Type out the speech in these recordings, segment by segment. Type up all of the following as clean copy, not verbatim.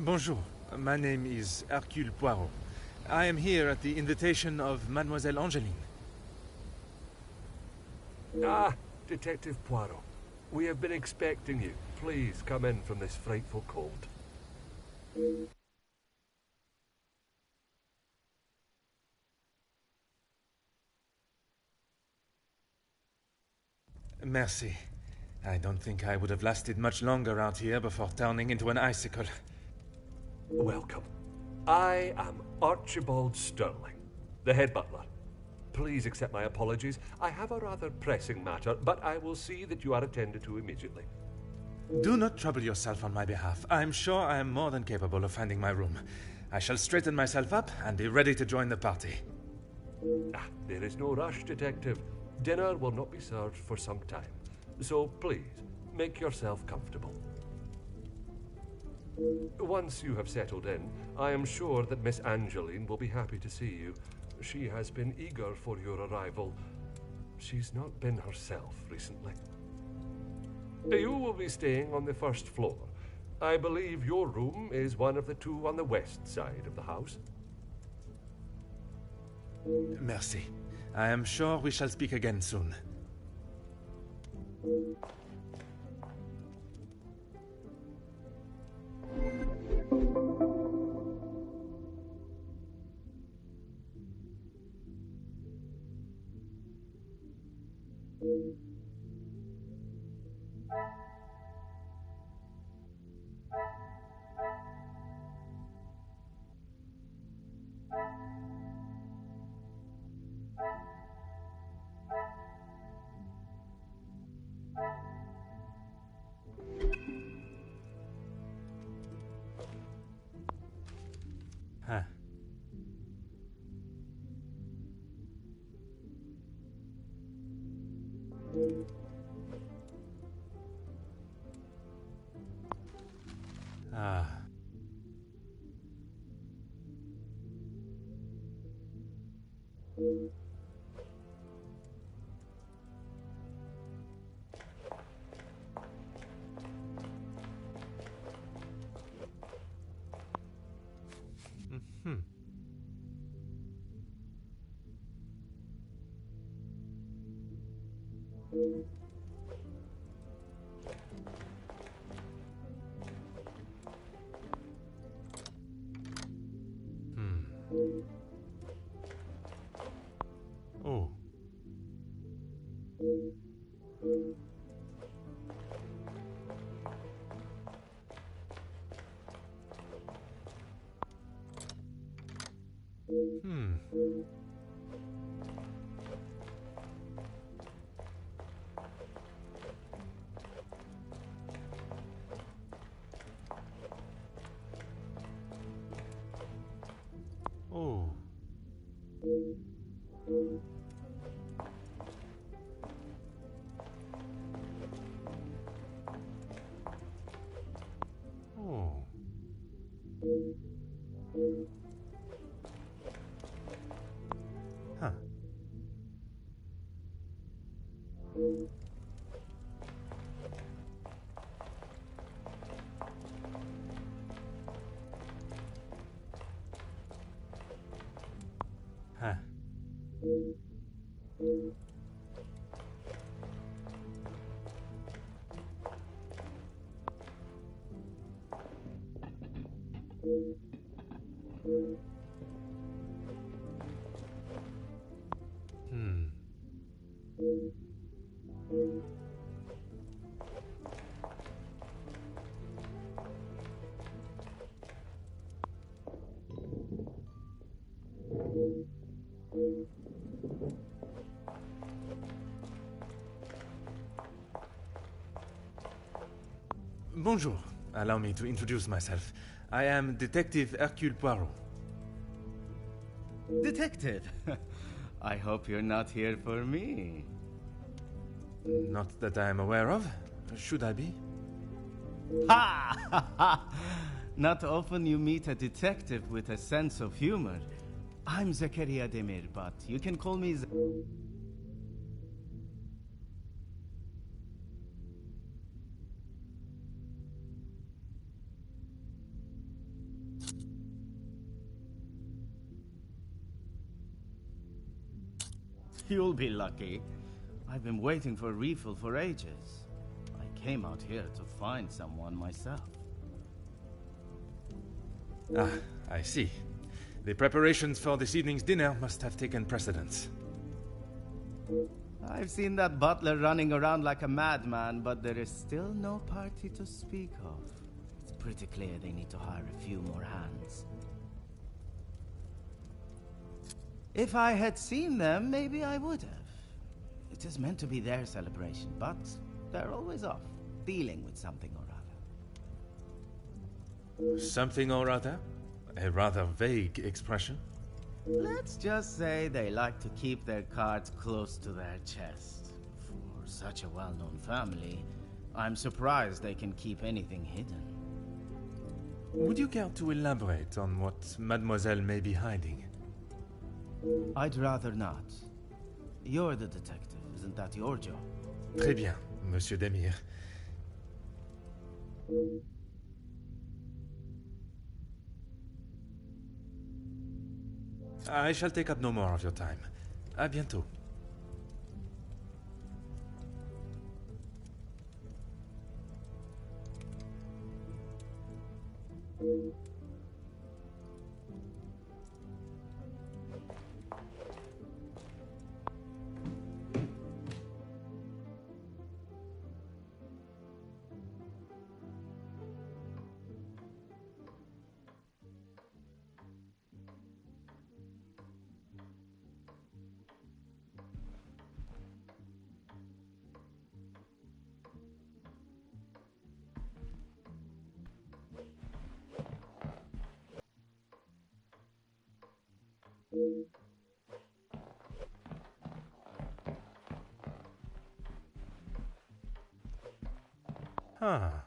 Bonjour, my name is Hercule Poirot. I am here at the invitation of Mademoiselle Angeline. Ah, Detective Poirot. We have been expecting you. Please come in from this frightful cold. Merci. I don't think I would have lasted much longer out here before turning into an icicle. Welcome. I am Archibald Sterling, the head butler. Please accept my apologies. I have a rather pressing matter, but I will see that you are attended to immediately. Do not trouble yourself on my behalf. I am sure I am more than capable of finding my room. I shall straighten myself up and be ready to join the party. Ah, there is no rush, Detective. Dinner will not be served for some time. So please, make yourself comfortable. Once you have settled in, I am sure that Miss Angeline will be happy to see you. She has been eager for your arrival. She's not been herself recently. You will be staying on the first floor. I believe your room is one of the two on the west side of the house. Merci. I am sure we shall speak again soon. Huh. Ah. Hmm. Oh. Bonjour. Allow me to introduce myself. I am Detective Hercule Poirot. Detective? I hope you're not here for me. Not that I am aware of. Should I be? Ha! Not often you meet a detective with a sense of humor. I'm Zakaria Demir, but you can call me You'll be lucky. I've been waiting for a refill for ages. I came out here to find someone myself. Ah, I see. The preparations for this evening's dinner must have taken precedence. I've seen that butler running around like a madman, but there is still no party to speak of. It's pretty clear they need to hire a few more hands. If I had seen them, maybe I would have. It is meant to be their celebration, but they're always off, dealing with something or other. Something or other? A rather vague expression. Let's just say they like to keep their cards close to their chest. For such a well-known family, I'm surprised they can keep anything hidden. Would you care to elaborate on what Mademoiselle may be hiding? I'd rather not. You're the detective, isn't that your job? Très bien, Monsieur Demir. I shall take up no more of your time. À bientôt. Huh.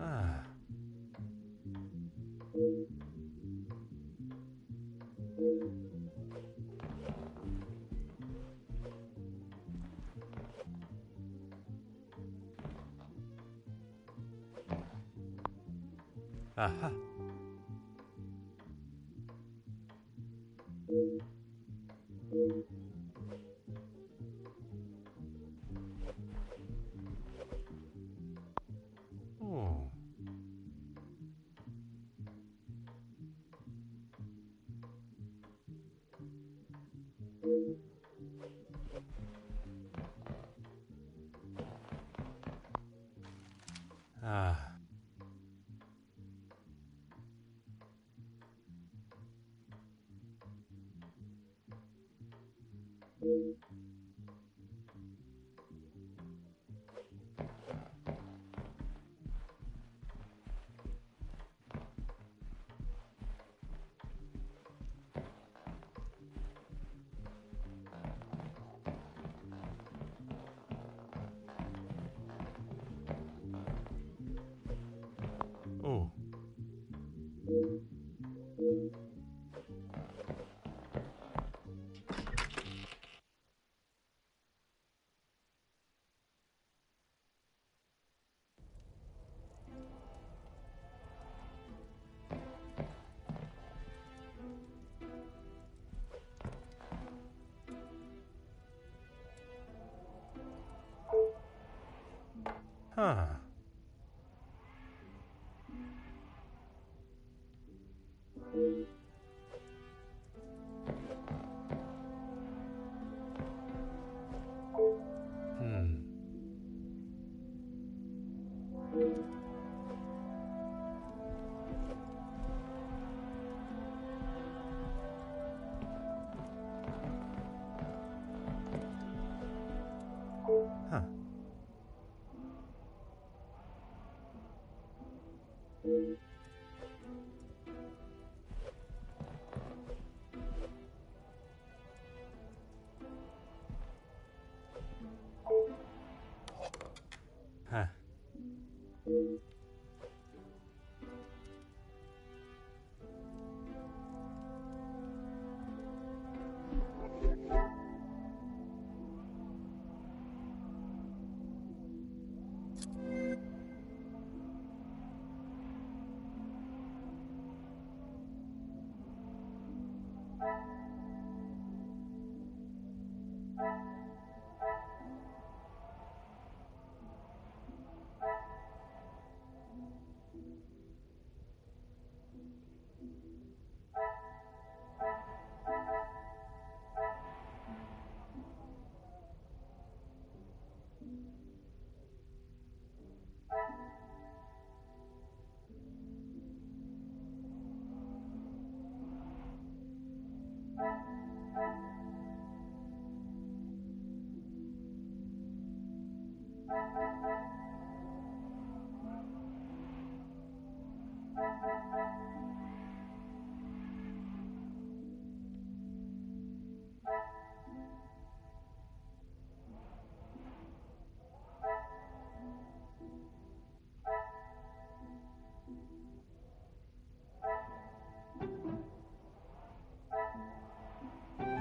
Ah. Aha. Oh. Ah. Huh. Huh. Huh.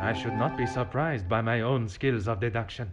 I should not be surprised by my own skills of deduction.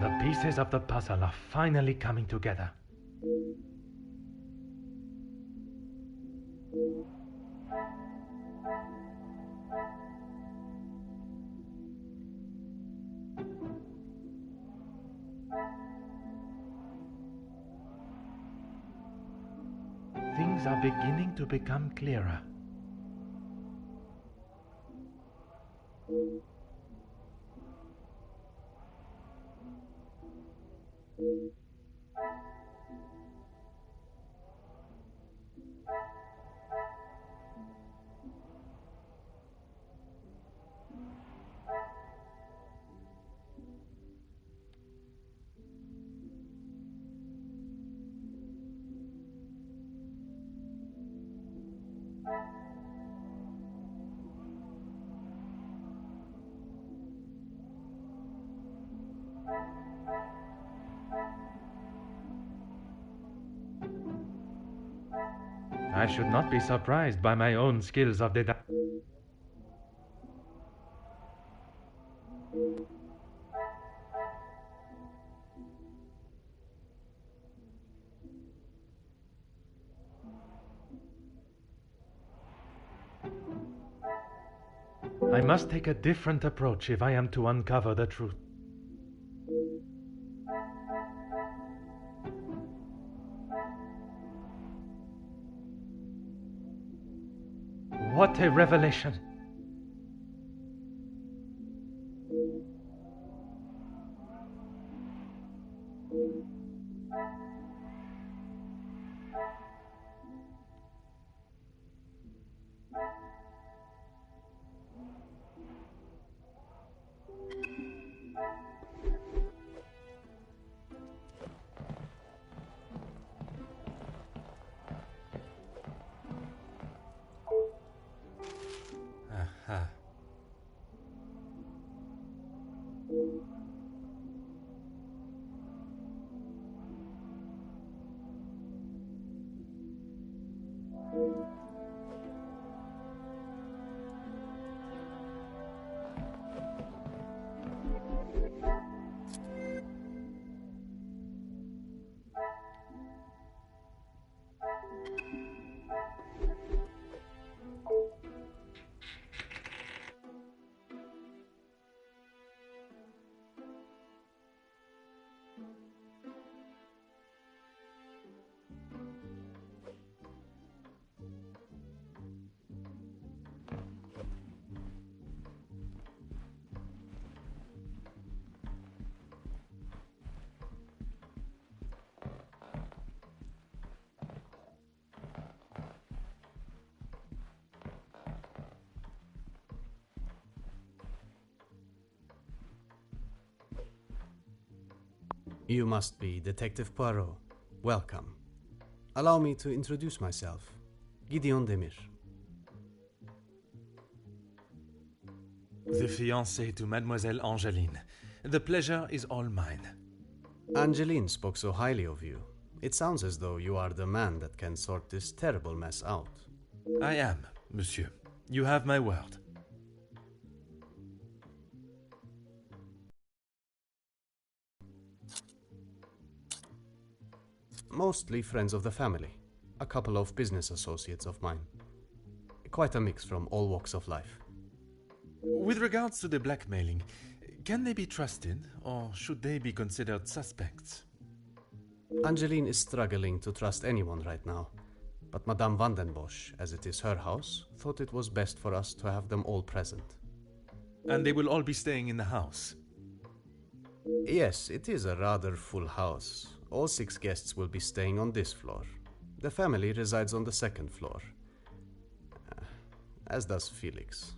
The pieces of the puzzle are finally coming together. Things are beginning to become clearer. I should not be surprised by my own skills of deduction. must take a different approach if I am to uncover the truth. What a revelation! Aha. You must be Detective Poirot. Welcome. Allow me to introduce myself. Gideon Demir. The fiancé to Mademoiselle Angeline. The pleasure is all mine. Angeline spoke so highly of you. It sounds as though you are the man that can sort this terrible mess out. I am, monsieur. You have my word. Mostly friends of the family. A couple of business associates of mine. Quite a mix from all walks of life. With regards to the blackmailing, can they be trusted, or should they be considered suspects? Angeline is struggling to trust anyone right now. But Madame van den Bosch, as it is her house, thought it was best for us to have them all present. And they will all be staying in the house? Yes, it is a rather full house. All 6 guests will be staying on this floor. The family resides on the 2nd floor. As does Felix.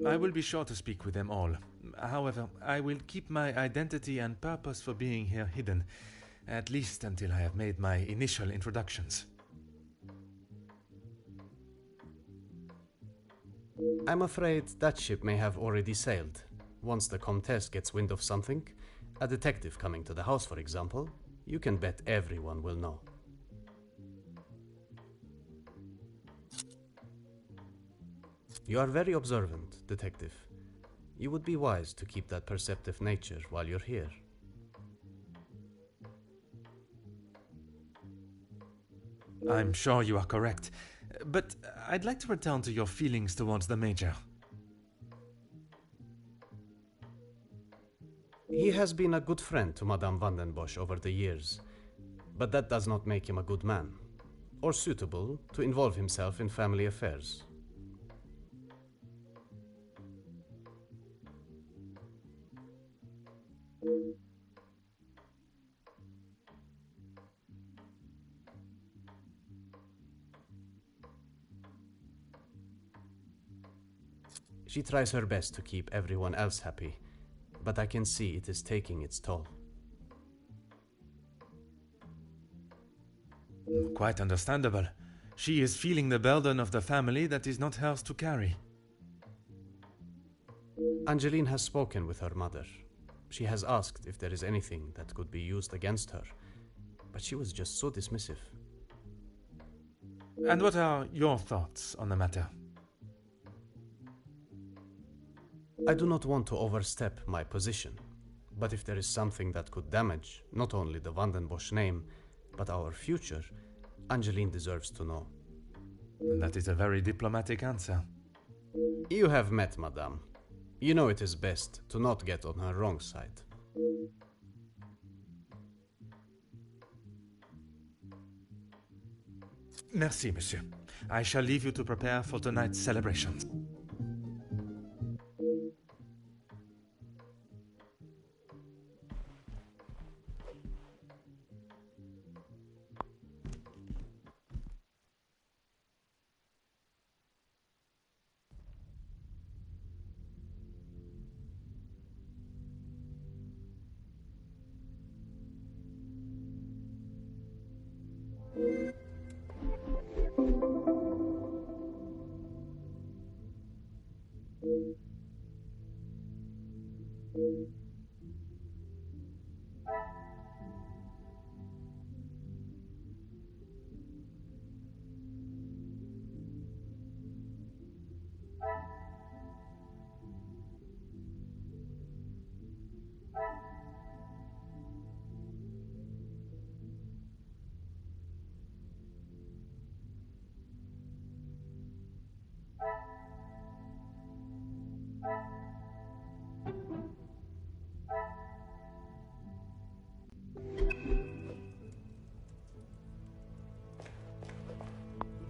I will be sure to speak with them all. However, I will keep my identity and purpose for being here hidden, at least until I have made my initial introductions. I'm afraid that ship may have already sailed. Once the Comtesse gets wind of something, a detective coming to the house, for example, you can bet everyone will know. You are very observant, detective. You would be wise to keep that perceptive nature while you're here. I'm sure you are correct, but I'd like to return to your feelings towards the Major. He has been a good friend to Madame van den Bosch over the years, but that does not make him a good man, or suitable to involve himself in family affairs. She tries her best to keep everyone else happy, but I can see it is taking its toll. Quite understandable. She is feeling the burden of the family that is not hers to carry. Angeline has spoken with her mother. She has asked if there is anything that could be used against her, but she was just so dismissive. And what are your thoughts on the matter? I do not want to overstep my position, but if there is something that could damage not only the Van den Bosch name, but our future, Angeline deserves to know. That is a very diplomatic answer. You have met Madame. You know it is best to not get on her wrong side. Merci, monsieur. I shall leave you to prepare for tonight's celebrations.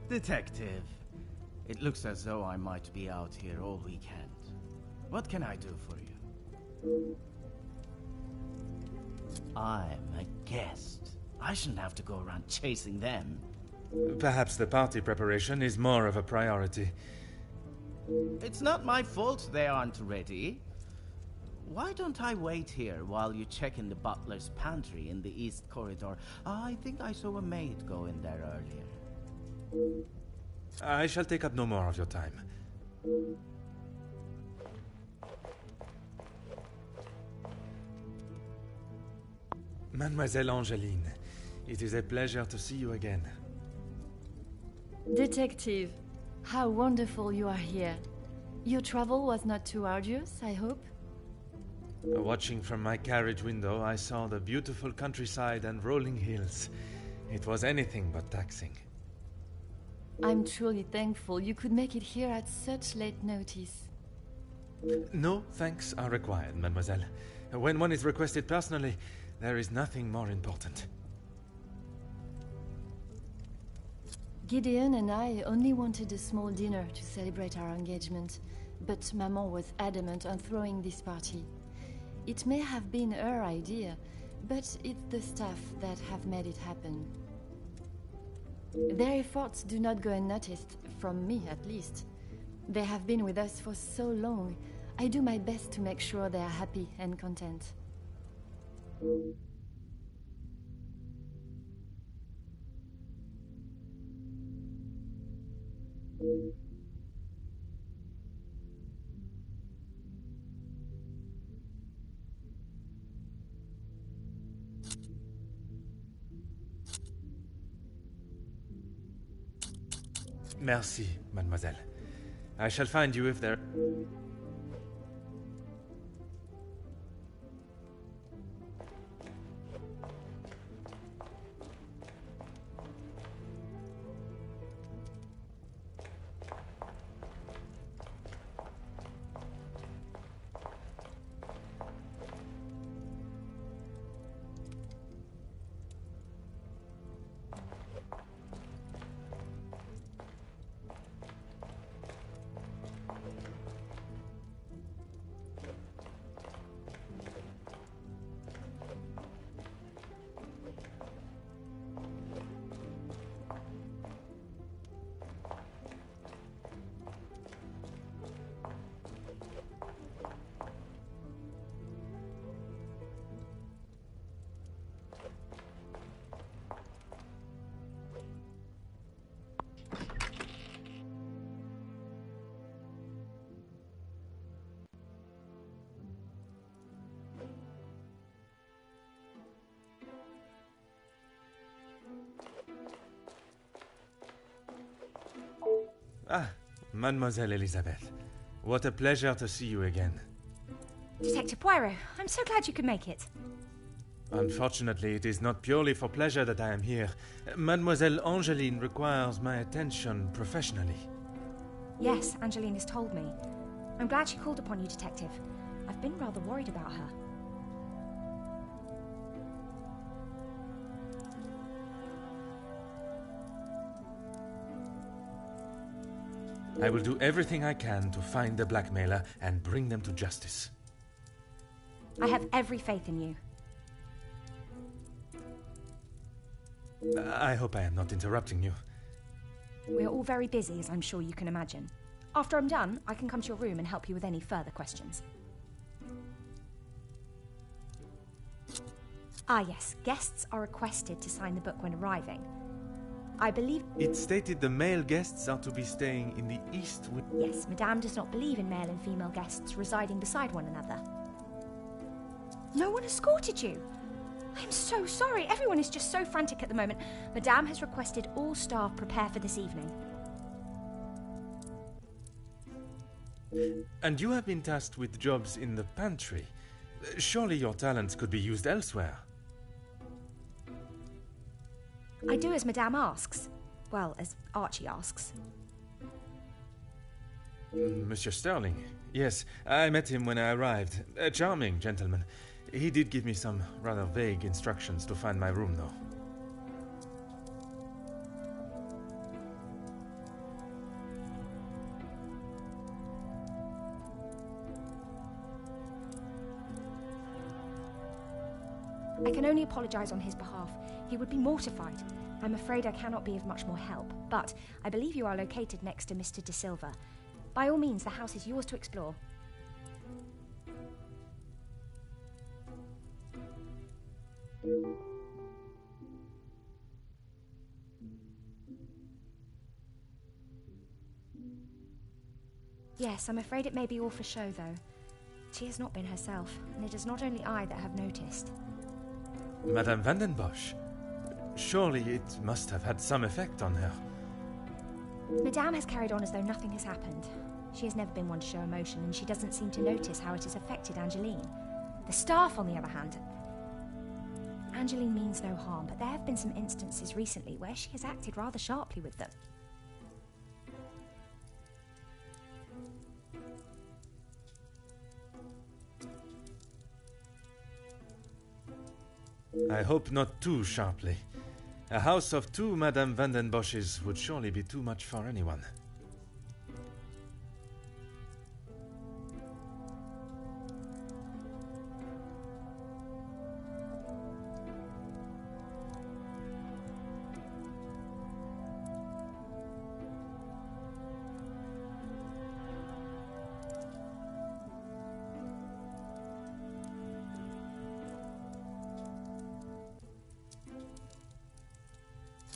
Detective, it looks as though I might be out here all weekend. What can I do for you? I'm a guest. I shouldn't have to go around chasing them. Perhaps the party preparation is more of a priority. It's not my fault they aren't ready. Why don't I wait here while you check in the butler's pantry in the east corridor? I think I saw a maid go in there earlier. I shall take up no more of your time. Mademoiselle Angeline, it is a pleasure to see you again. Detective, how wonderful you are here. Your travel was not too arduous, I hope? Watching from my carriage window, I saw the beautiful countryside and rolling hills. It was anything but taxing. I'm truly thankful you could make it here at such late notice. No thanks are required, mademoiselle. When one is requested personally, there is nothing more important. Gideon and I only wanted a small dinner to celebrate our engagement, but Maman was adamant on throwing this party. It may have been her idea, but it's the staff that have made it happen. Their efforts do not go unnoticed, from me at least. They have been with us for so long. I do my best to make sure they are happy and content. Merci, mademoiselle. I shall find you if there... Ah, Mademoiselle Elizabeth. What a pleasure to see you again. Detective Poirot, I'm so glad you could make it. Unfortunately, it is not purely for pleasure that I am here. Mademoiselle Angeline requires my attention professionally. Yes, Angeline has told me. I'm glad she called upon you, Detective. I've been rather worried about her. I will do everything I can to find the blackmailer and bring them to justice. I have every faith in you. I hope I am not interrupting you. We're all very busy, as I'm sure you can imagine. After I'm done, I can come to your room and help you with any further questions. Ah yes, guests are requested to sign the book when arriving. I believe... It stated the male guests are to be staying in the east wing. Yes, Madame does not believe in male and female guests residing beside one another. No one escorted you? I'm so sorry. Everyone is just so frantic at the moment. Madame has requested all staff prepare for this evening. And you have been tasked with jobs in the pantry. Surely your talents could be used elsewhere. I do as Madame asks. Well, as Archie asks. Monsieur Sterling. Yes, I met him when I arrived. A charming gentleman. He did give me some rather vague instructions to find my room, though. I can only apologise on his behalf. He would be mortified. I'm afraid I cannot be of much more help, but I believe you are located next to Mr. De Silva. By all means, the house is yours to explore. Yes, I'm afraid it may be all for show, though. She has not been herself, and it is not only I that have noticed. Madame van den Bosch. Surely it must have had some effect on her. Madame has carried on as though nothing has happened. She has never been one to show emotion, and she doesn't seem to notice how it has affected Angeline. The staff, on the other hand... Angeline means no harm, but there have been some instances recently where she has acted rather sharply with them. I hope not too sharply. A house of two Madame van den Bosches would surely be too much for anyone.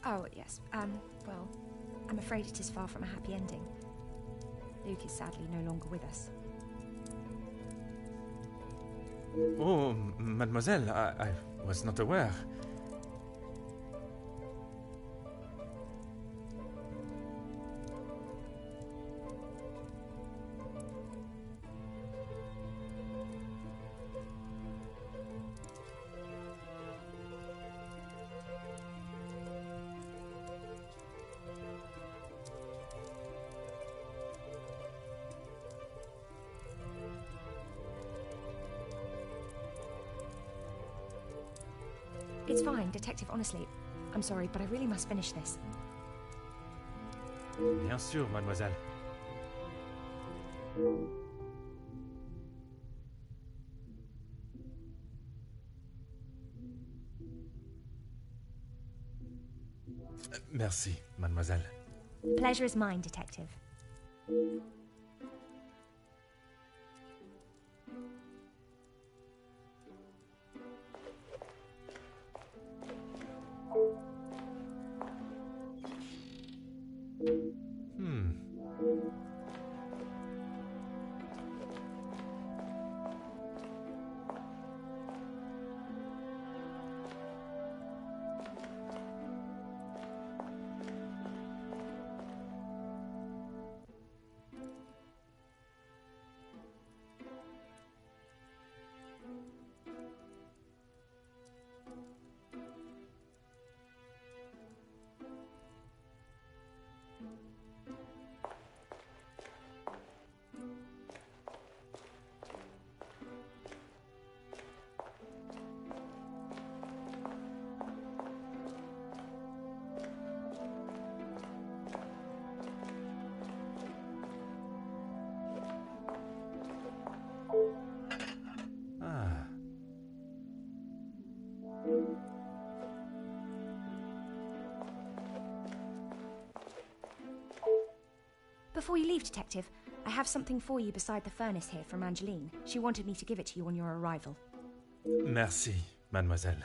Oh, yes. Well, I'm afraid it is far from a happy ending. Luke is sadly no longer with us. Oh, mademoiselle, I was not aware. It's fine, Detective, honestly. I'm sorry, but I really must finish this. Bien sûr, mademoiselle. Merci, mademoiselle. Pleasure is mine, Detective. Before you leave, Detective, I have something for you beside the furnace here from Angeline. She wanted me to give it to you on your arrival. Merci, mademoiselle.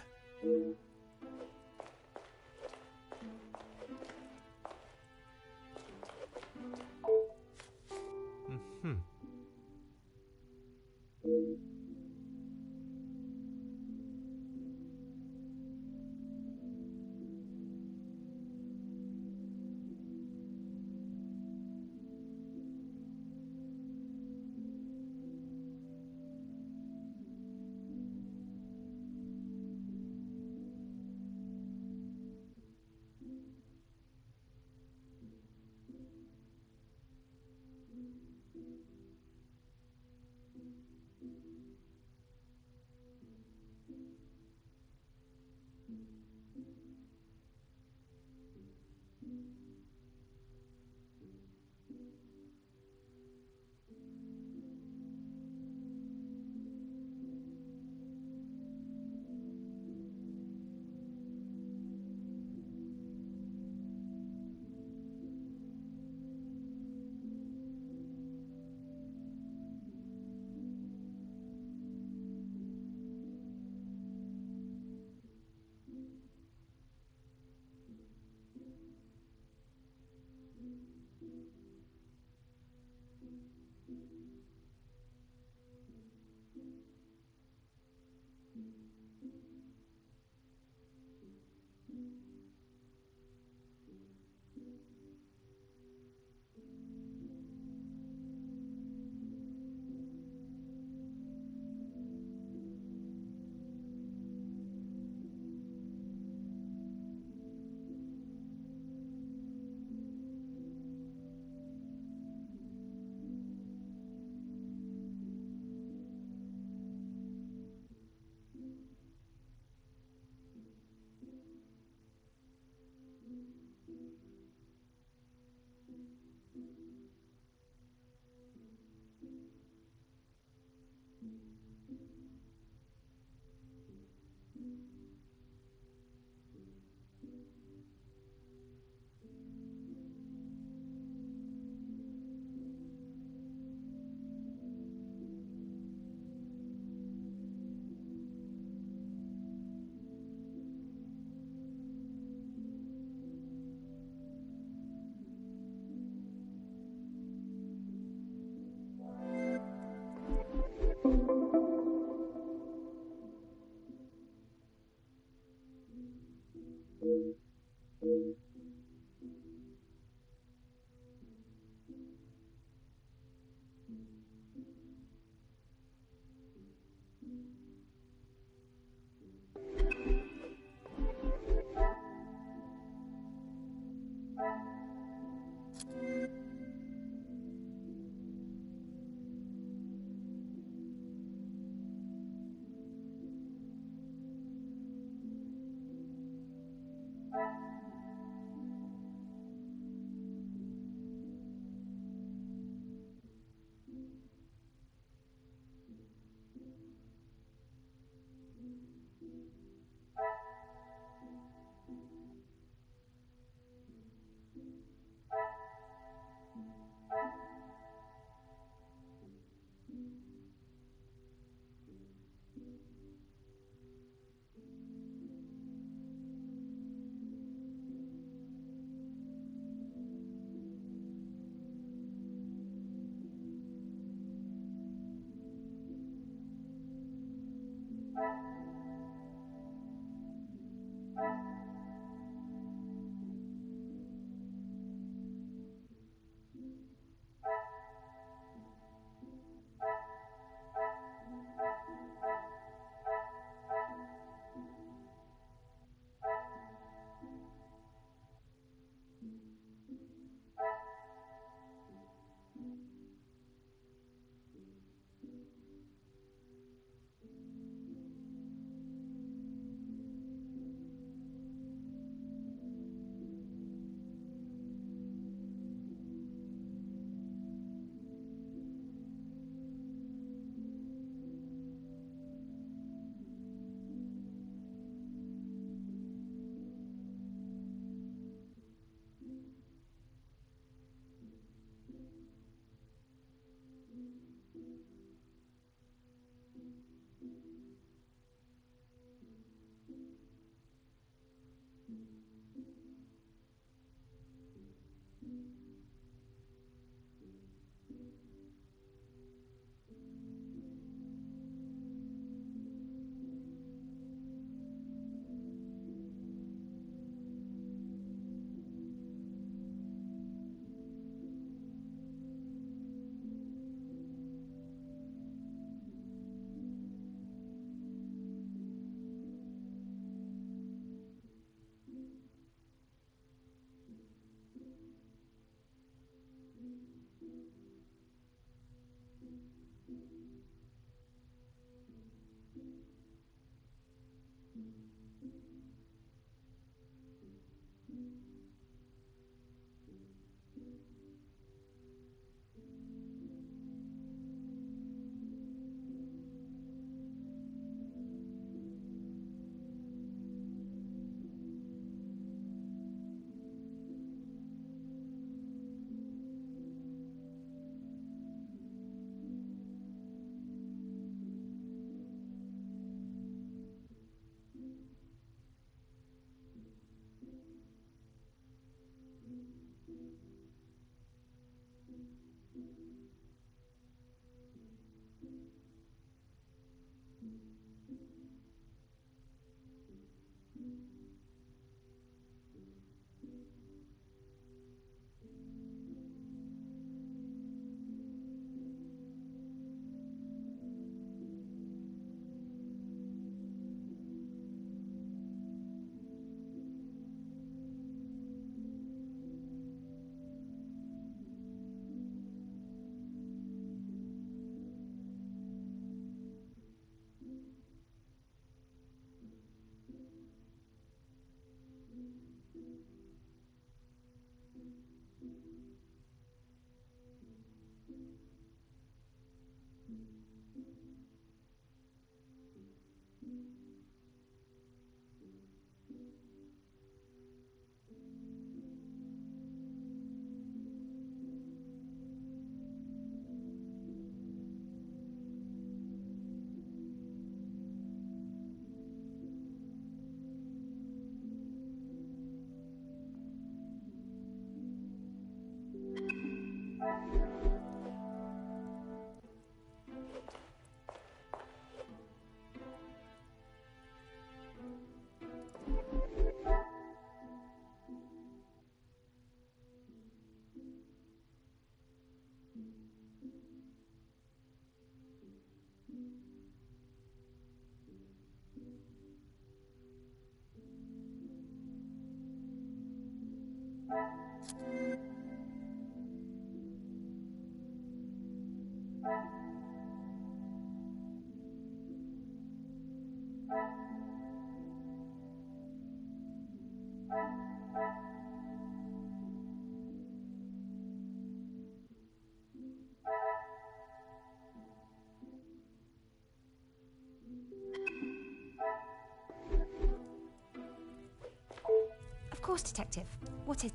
Of course, Detective. What is...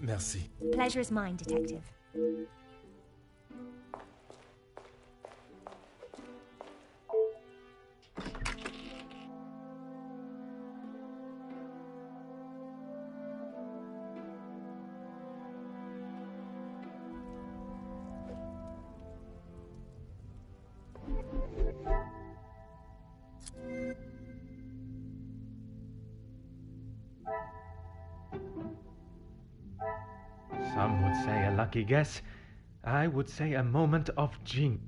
Merci. Pleasure is mine, Detective. Some would say a lucky guess. I would say a moment of genius.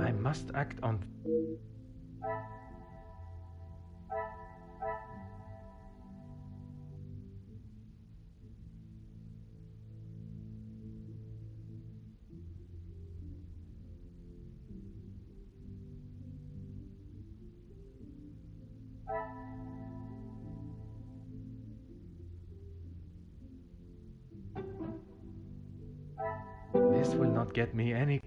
I must act on... This will not get me any...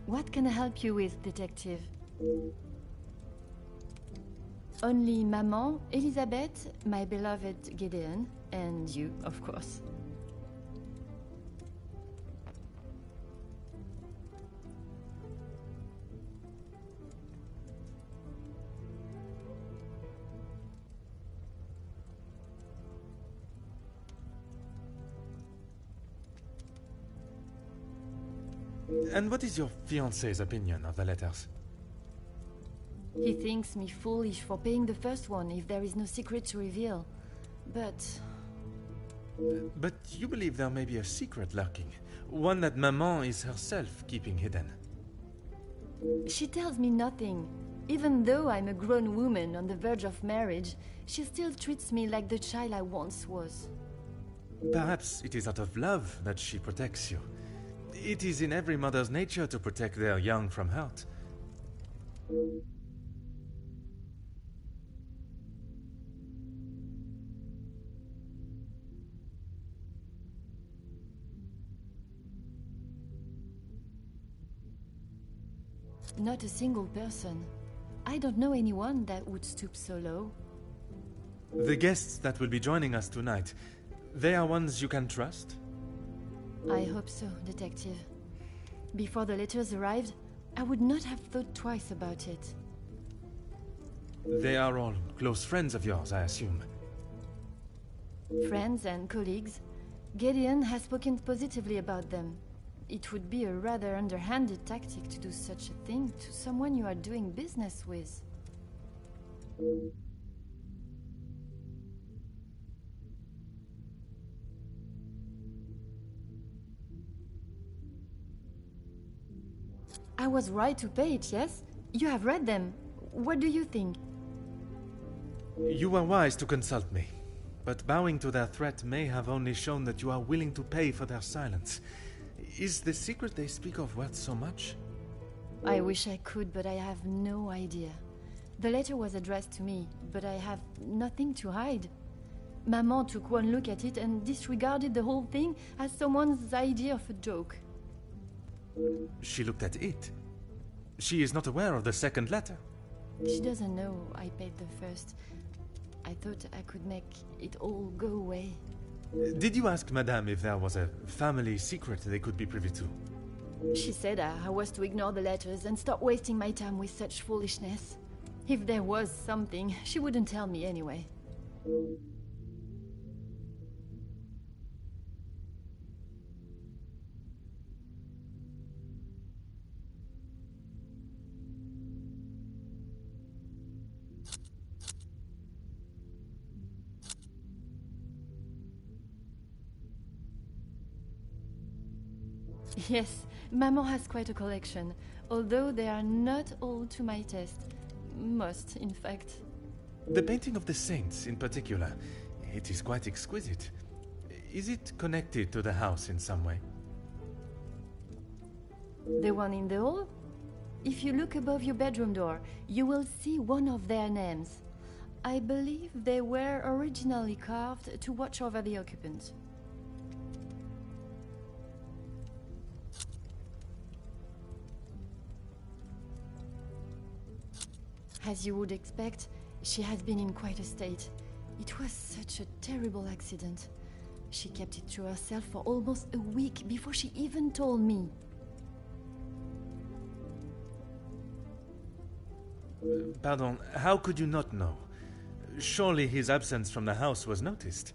What can I help you with, Detective? Only Maman, Elizabeth, my beloved Gideon, and you, of course. And what is your fiancé's opinion of the letters? He thinks me foolish for paying the first one if there is no secret to reveal. But But you believe there may be a secret lurking, one that Maman is herself keeping hidden. she tells me nothing. Even though I'm a grown woman on the verge of marriage, she still treats me like the child I once was. Perhaps it is out of love that she protects you. It is in every mother's nature to protect their young from hurt. Not a single person. I don't know anyone that would stoop so low. The guests that will be joining us tonight, they are ones you can trust? I hope so, Detective. Before the letters arrived, I would not have thought twice about it. They are all close friends of yours, I assume. Friends and colleagues, Gideon has spoken positively about them. It would be a rather underhanded tactic to do such a thing to someone you are doing business with. I was right to pay it, yes? You have read them. What do you think? You were wise to consult me, but bowing to their threat may have only shown that you are willing to pay for their silence. Is the secret they speak of worth so much? I wish I could, but I have no idea. The letter was addressed to me, but I have nothing to hide. Maman took one look at it and disregarded the whole thing as someone's idea of a joke. She looked at it. She is not aware of the second letter. She doesn't know I paid the first. I thought I could make it all go away. Did you ask Madame if there was a family secret they could be privy to? She said I was to ignore the letters and stop wasting my time with such foolishness. If there was something, she wouldn't tell me anyway. Yes, Maman has quite a collection, although they are not all to my taste. Most, in fact. The painting of the saints, in particular, it is quite exquisite. Is it connected to the house in some way? The one in the hall? If you look above your bedroom door, you will see one of their names. I believe they were originally carved to watch over the occupant. As you would expect, she has been in quite a state. It was such a terrible accident. She kept it to herself for almost a week before she even told me. Pardon, how could you not know? Surely his absence from the house was noticed.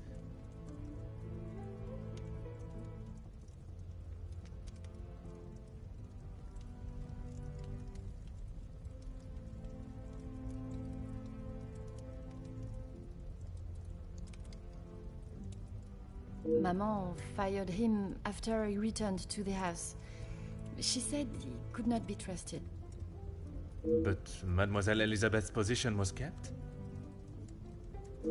Maman fired him after he returned to the house. She said he could not be trusted. But Mademoiselle Elisabeth's position was kept?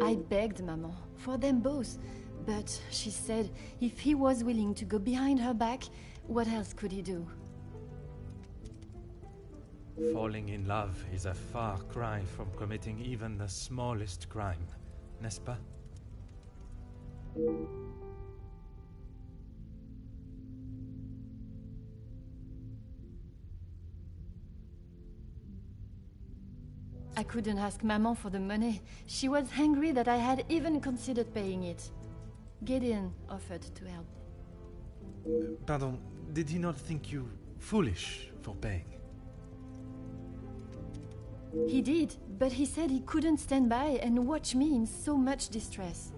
I begged Maman for them both, but she said if he was willing to go behind her back, what else could he do? Falling in love is a far cry from committing even the smallest crime, n'est-ce pas? I couldn't ask Maman for the money. She was angry that I had even considered paying it. Gideon offered to help. Pardon, did he not think you foolish for paying? He did, but he said he couldn't stand by and watch me in so much distress.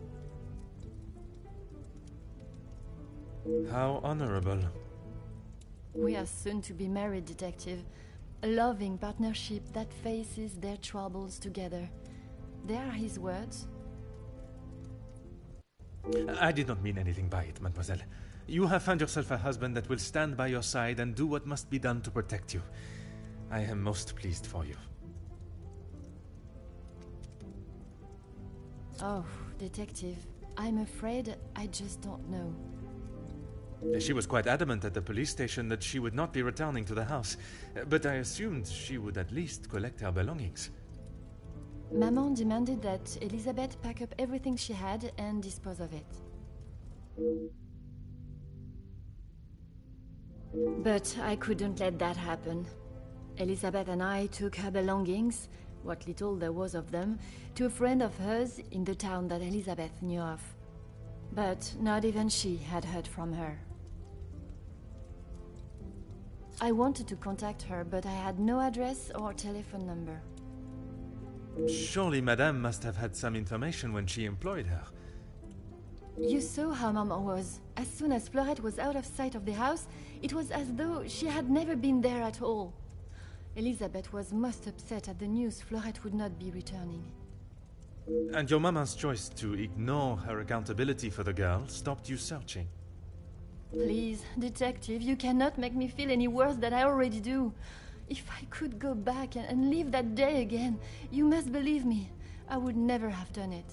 How honorable. We are soon to be married, detective. A loving partnership that faces their troubles together. They are his words. I did not mean anything by it, mademoiselle. You have found yourself a husband that will stand by your side and do what must be done to protect you. I am most pleased for you. Oh, detective, I'm afraid I just don't know. She was quite adamant at the police station that she would not be returning to the house, but I assumed she would at least collect her belongings. Maman demanded that Elisabeth pack up everything she had and dispose of it. But I couldn't let that happen. Elisabeth and I took her belongings, what little there was of them, to a friend of hers in the town that Elisabeth knew of. But not even she had heard from her. I wanted to contact her, but I had no address or telephone number. Surely Madame must have had some information when she employed her. You saw how Maman was. As soon as Fleurette was out of sight of the house, it was as though she had never been there at all. Elisabeth was most upset at the news Fleurette would not be returning. And your mama's choice to ignore her accountability for the girl stopped you searching. Please, detective, you cannot make me feel any worse than I already do. If I could go back and live that day again, you must believe me, I would never have done it.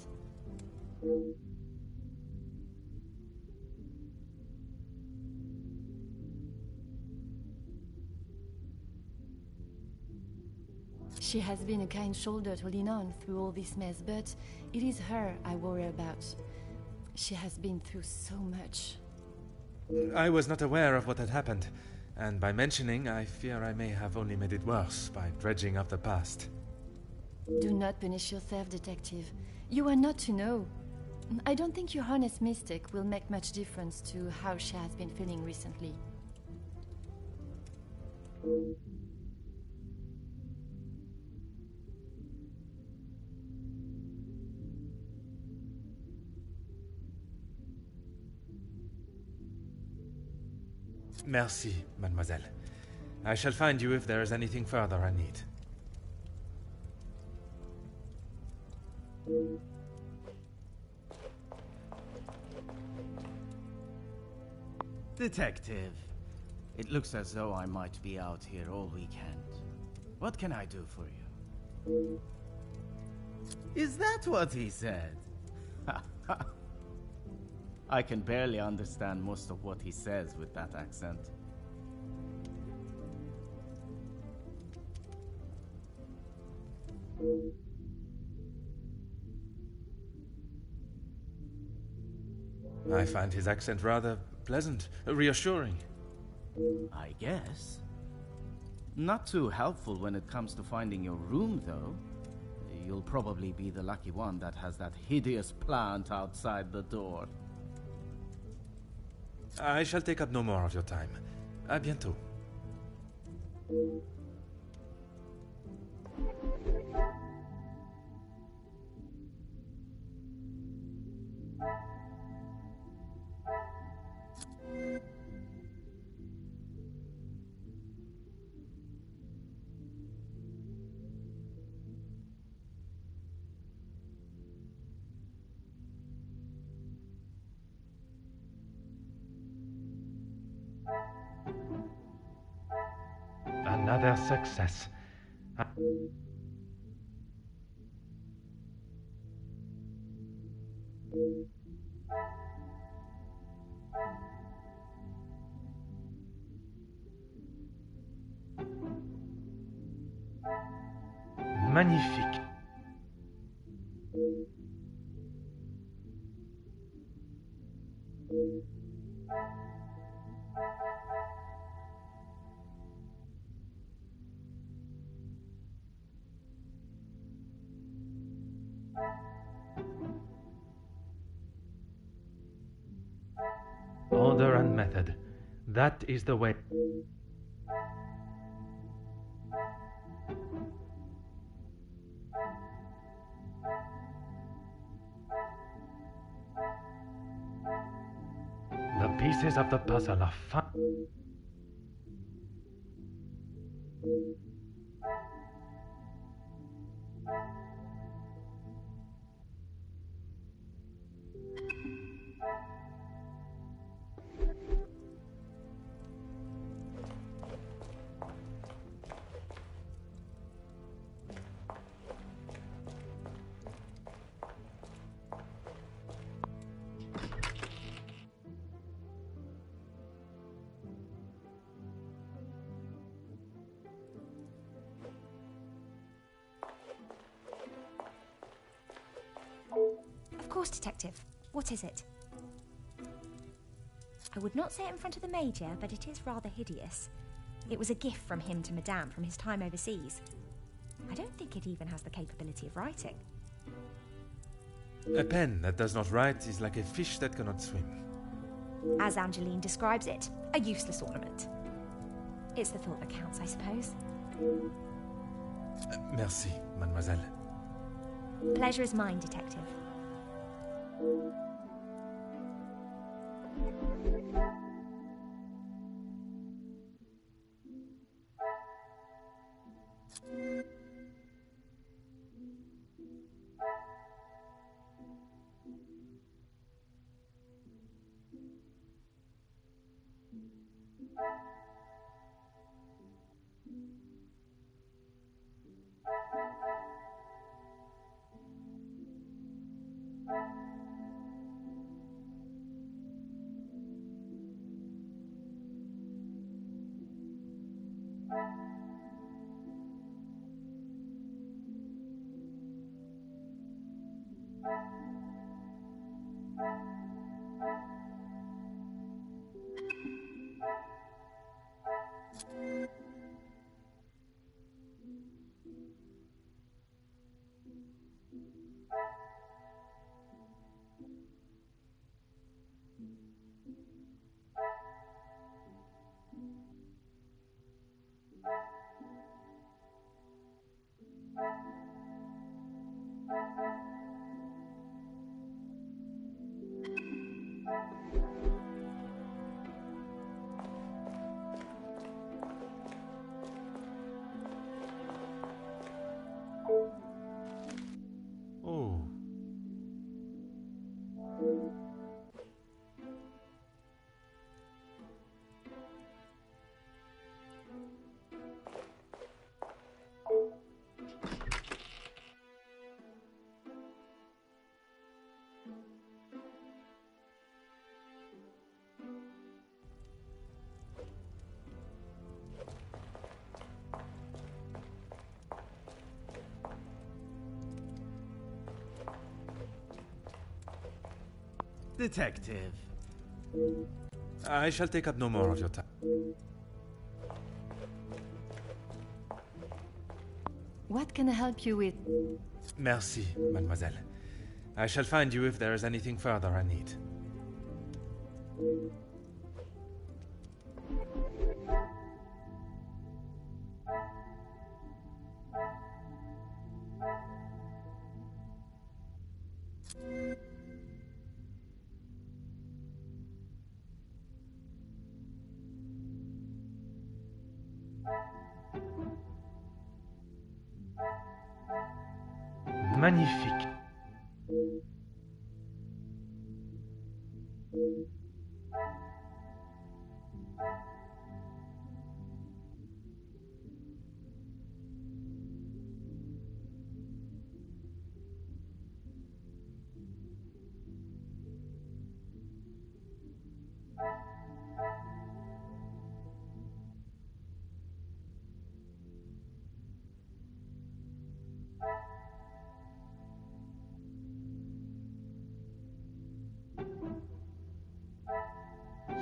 She has been a kind shoulder to lean on through all this mess, but it is her I worry about. She has been through so much. I was not aware of what had happened, and by mentioning, I fear I may have only made it worse by dredging up the past. Do not punish yourself, detective. You are not to know. I don't think your honest mistake will make much difference to how she has been feeling recently. Merci, mademoiselle. I shall find you if there is anything further I need. Detective, it looks as though I might be out here all weekend. What can I do for you? Is that what he said? I can barely understand most of what he says with that accent. I find his accent rather pleasant, reassuring. I guess. Not too helpful when it comes to finding your room, though. You'll probably be the lucky one that has that hideous plant outside the door. I shall take up no more of your time. À bientôt. Another success. Magnifique. Order and method. That is the way. The pieces of the puzzle are fun. Of course, Detective. What is it? I would not say it in front of the Major, but it is rather hideous. It was a gift from him to Madame from his time overseas. I don't think it even has the capability of writing. A pen that does not write is like a fish that cannot swim. As Angeline describes it, a useless ornament. It's the thought that counts, I suppose. Merci, mademoiselle. Pleasure is mine, Detective. Oh. Detective. I shall take up no more of your time. What can I help you with? Merci, mademoiselle. I shall find you if there is anything further I need. Magnifique.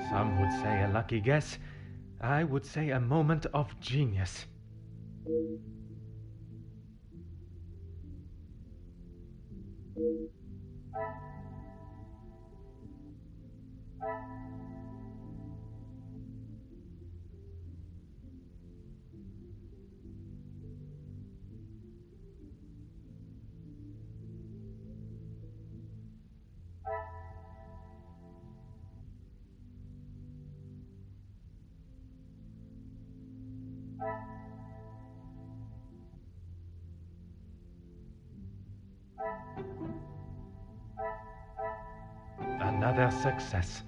Some would say a lucky guess. I would say a moment of genius. Another success.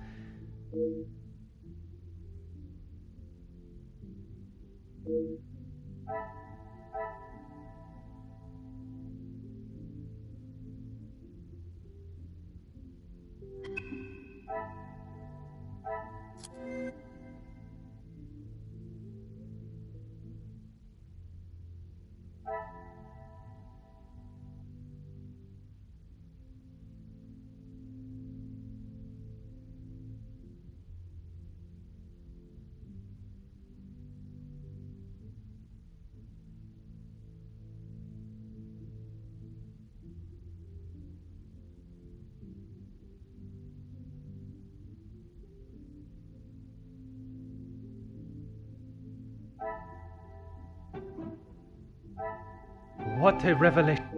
What a revelation.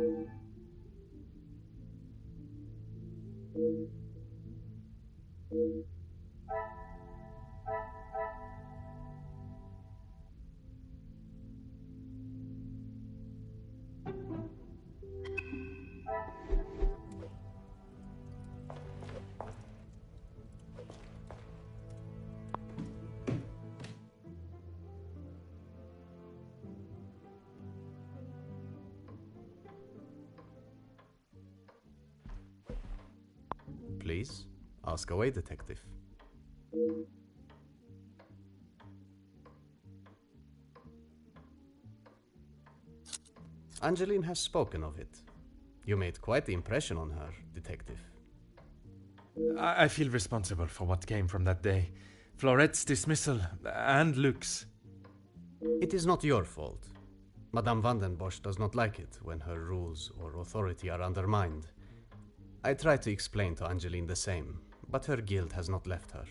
Please, ask away, detective. Angeline has spoken of it. You made quite the impression on her, detective. I feel responsible for what came from that day. Florette's dismissal and Luke's. It is not your fault. Madame Vandenbosch does not like it when her rules or authority are undermined. I tried to explain to Angeline the same, but her guilt has not left her.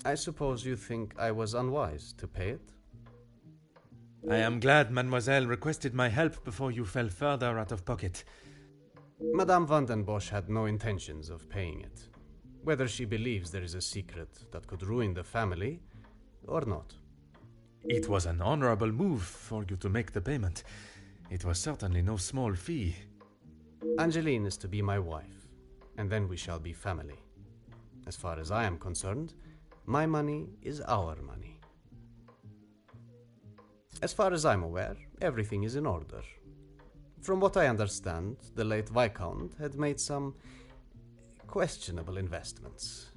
I suppose you think I was unwise to pay it? I am glad Mademoiselle requested my help before you fell further out of pocket. Madame van den Bosch had no intentions of paying it, whether she believes there is a secret that could ruin the family or not. It was an honorable move for you to make the payment. It was certainly no small fee. Angeline is to be my wife, and then we shall be family. As far as I am concerned, my money is our money. As far as I'm aware, everything is in order. From what I understand, the late Viscount had made some questionable investments,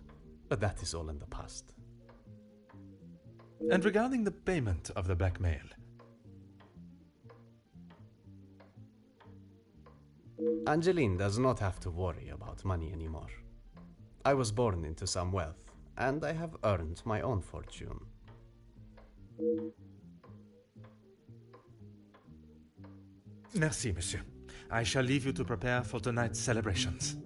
but that is all in the past. And regarding the payment of the blackmail? Angeline does not have to worry about money anymore. I was born into some wealth, and I have earned my own fortune. Merci, monsieur. I shall leave you to prepare for tonight's celebrations.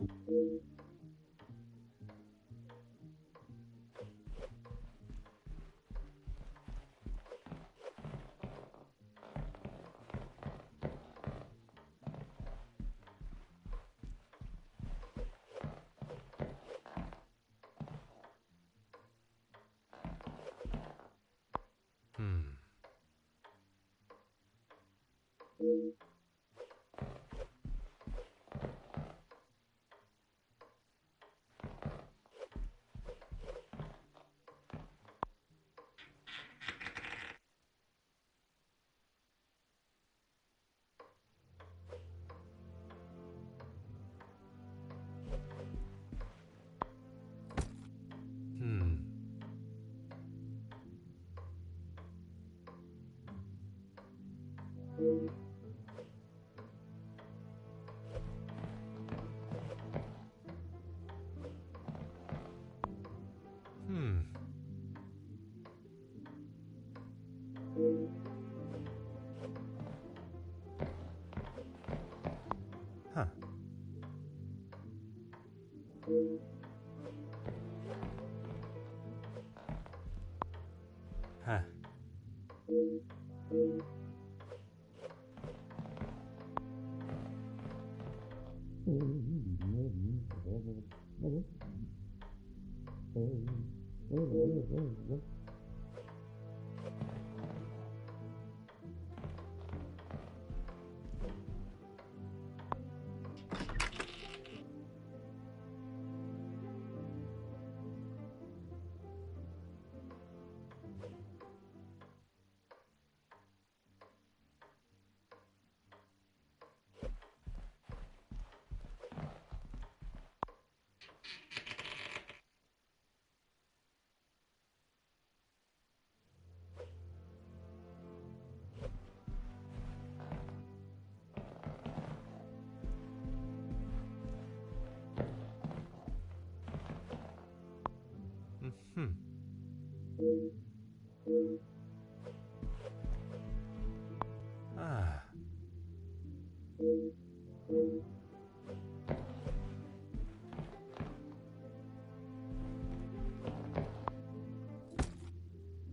Huh. Huh. Ah.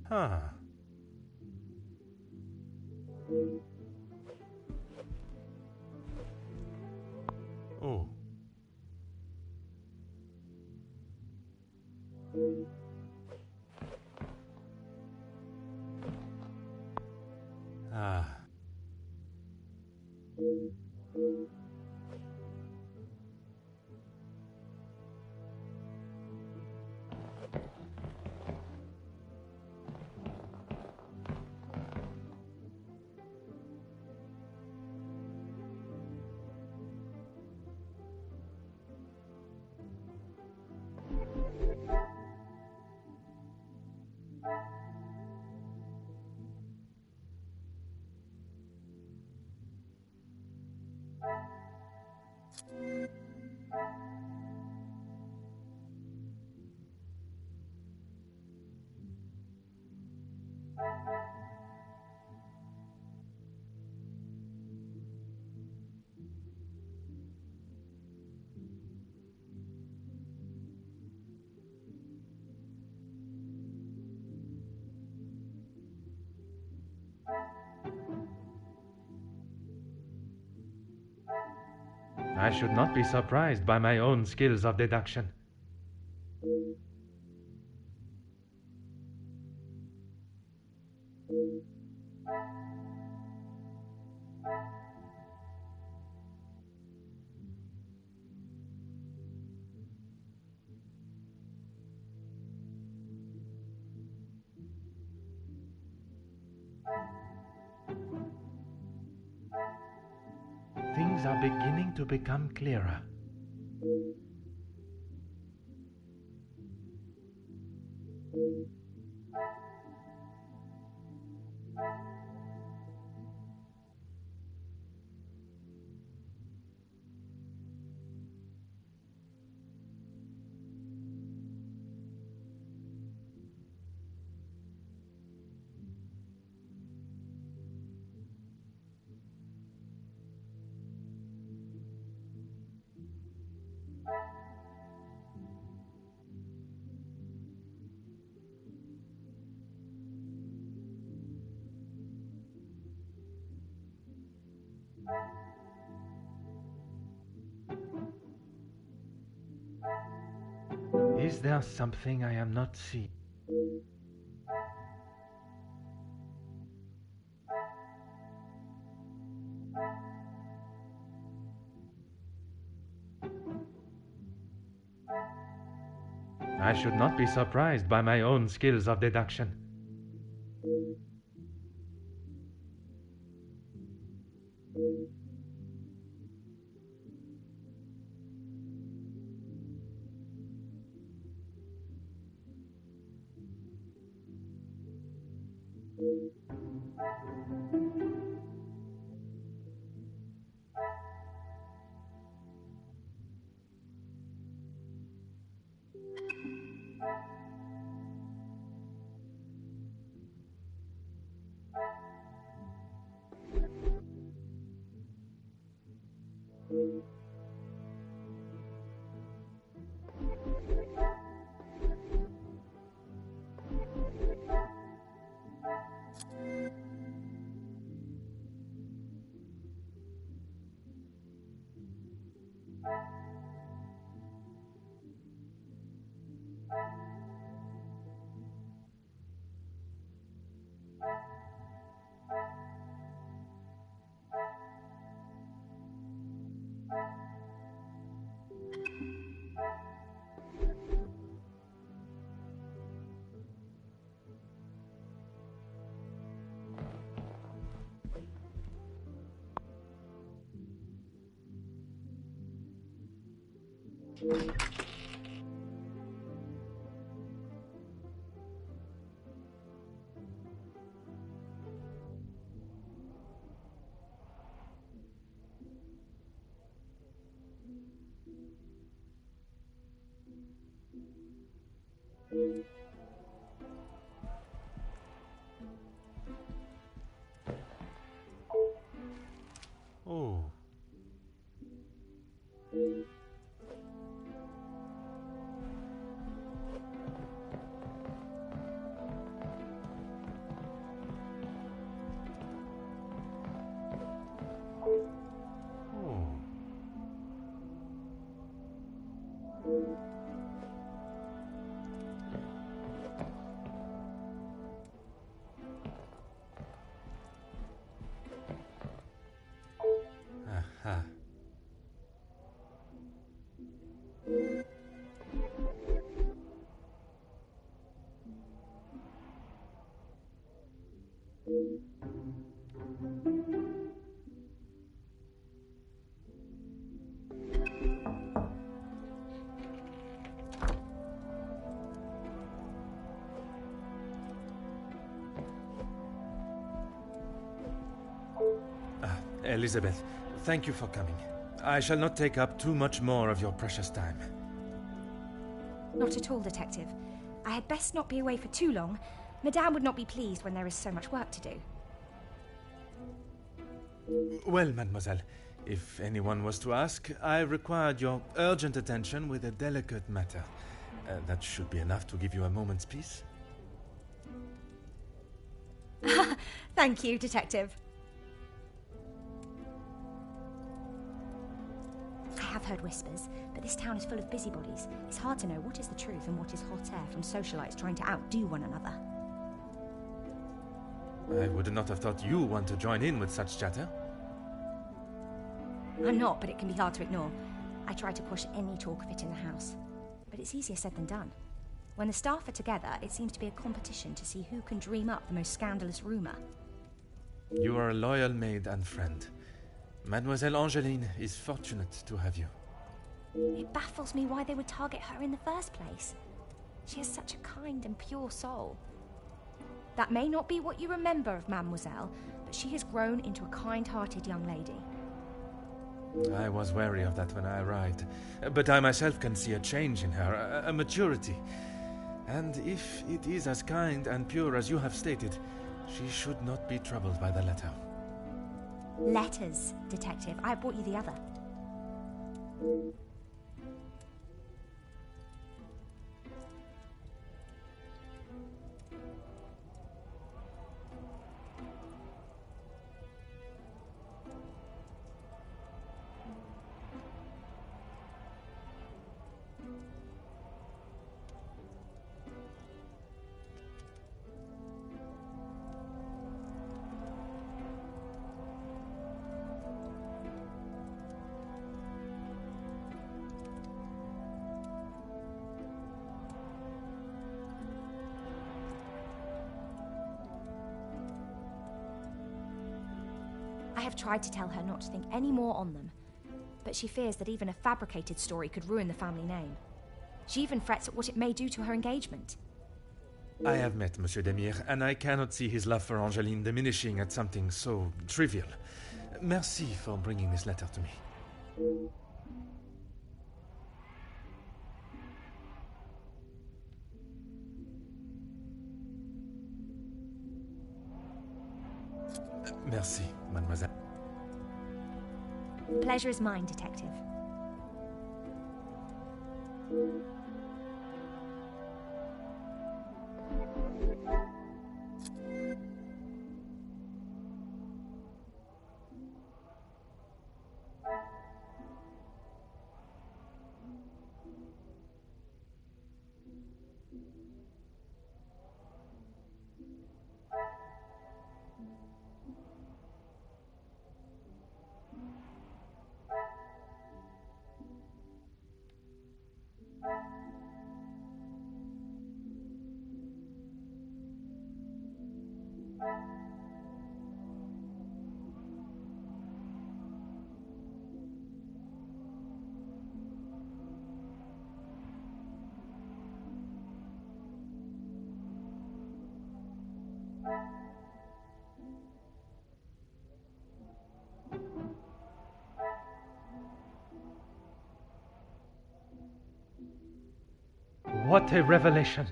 Huh. Oh. Ah. I should not be surprised by my own skills of deduction. Things are beginning to become clearer. Is there something I am not seeing? I should not be surprised by my own skills of deduction. Oh. Aha. Elizabeth, thank you for coming. I shall not take up too much more of your precious time. Not at all, Detective. I had best not be away for too long. Madame would not be pleased when there is so much work to do. Well, mademoiselle, if anyone was to ask, I required your urgent attention with a delicate matter. That should be enough to give you a moment's peace. Thank you, Detective. have heard whispers, but this town is full of busybodies. It's hard to know what is the truth and what is hot air from socialites trying to outdo one another. I would not have thought you want to join in with such chatter. I'm not, but it can be hard to ignore. I try to push any talk of it in the house. But it's easier said than done. When the staff are together, it seems to be a competition to see who can dream up the most scandalous rumour. You are a loyal maid and friend. Mademoiselle Angeline is fortunate to have you. It baffles me why they would target her in the first place. She has such a kind and pure soul. That may not be what you remember of Mademoiselle, but she has grown into a kind-hearted young lady. I was wary of that when I arrived, but I myself can see a change in her, a maturity. And if it is as kind and pure as you have stated, she should not be troubled by the letter. Letters, Detective. I brought you the other. I have tried to tell her not to think any more on them, but she fears that even a fabricated story could ruin the family name. She even frets at what it may do to her engagement. I have met Monsieur Demire, and I cannot see his love for Angeline diminishing at something so trivial. Merci for bringing this letter to me. Merci, mademoiselle. Pleasure is mine, Detective. What a revelation!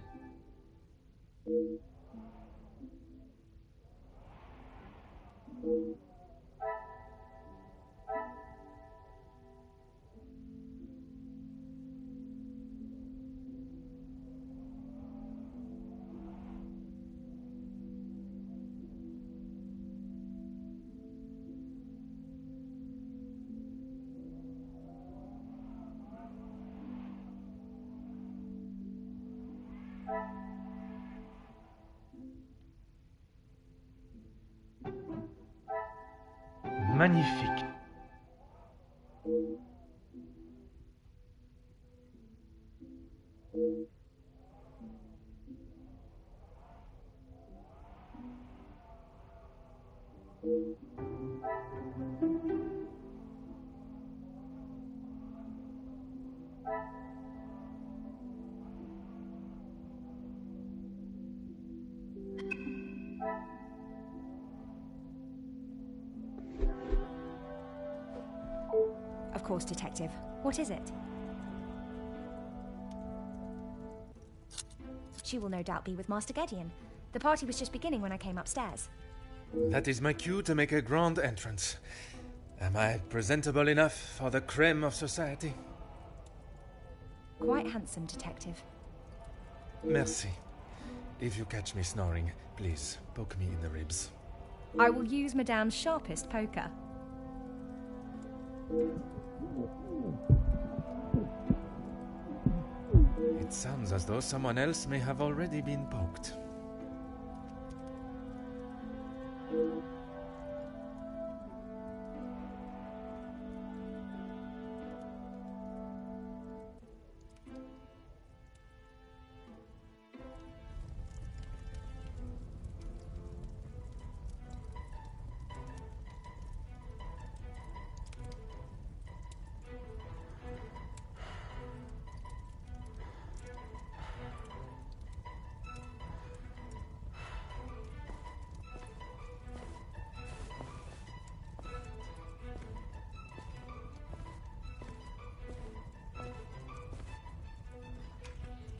Magnifique. Of course, Detective. What is it? She will no doubt be with Master Gideon. The party was just beginning when I came upstairs. That is my cue to make a grand entrance. Am I presentable enough for the creme of society? Quite handsome, Detective. Merci. If you catch me snoring, please poke me in the ribs. I will use Madame's sharpest poker. It sounds as though someone else may have already been poked.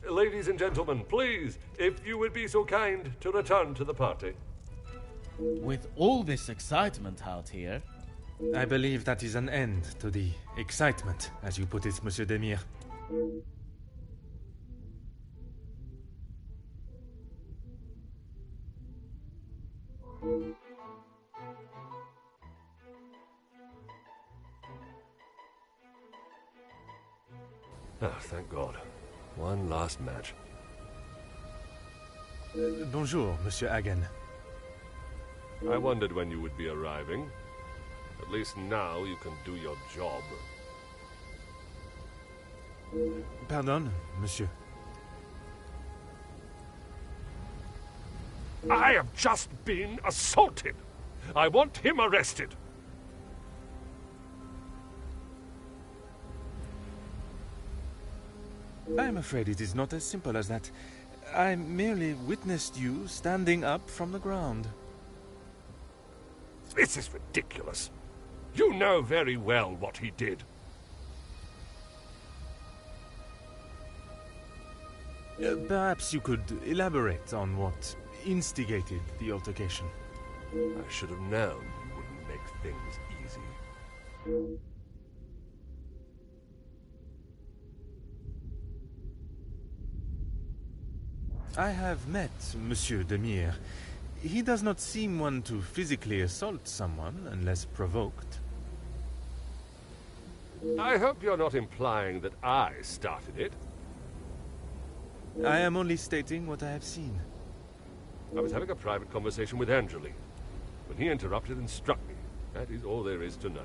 Ladies and gentlemen, please, if you would be so kind to return to the party. With all this excitement out here... I believe that is an end to the excitement, as you put it, Monsieur Demire. Oh, thank God. One last match. Bonjour, Monsieur Hagen. I wondered when you would be arriving. At least now you can do your job. Pardon, Monsieur. I have just been assaulted. I want him arrested. I'm afraid it is not as simple as that. I merely witnessed you standing up from the ground. This is ridiculous. You know very well what he did. Perhaps you could elaborate on what instigated the altercation. I should have known you wouldn't make things easy. I have met Monsieur Demire. He does not seem one to physically assault someone unless provoked. I hope you're not implying that I started it. I am only stating what I have seen. I was having a private conversation with Angeline when he interrupted and struck me. That is all there is to know.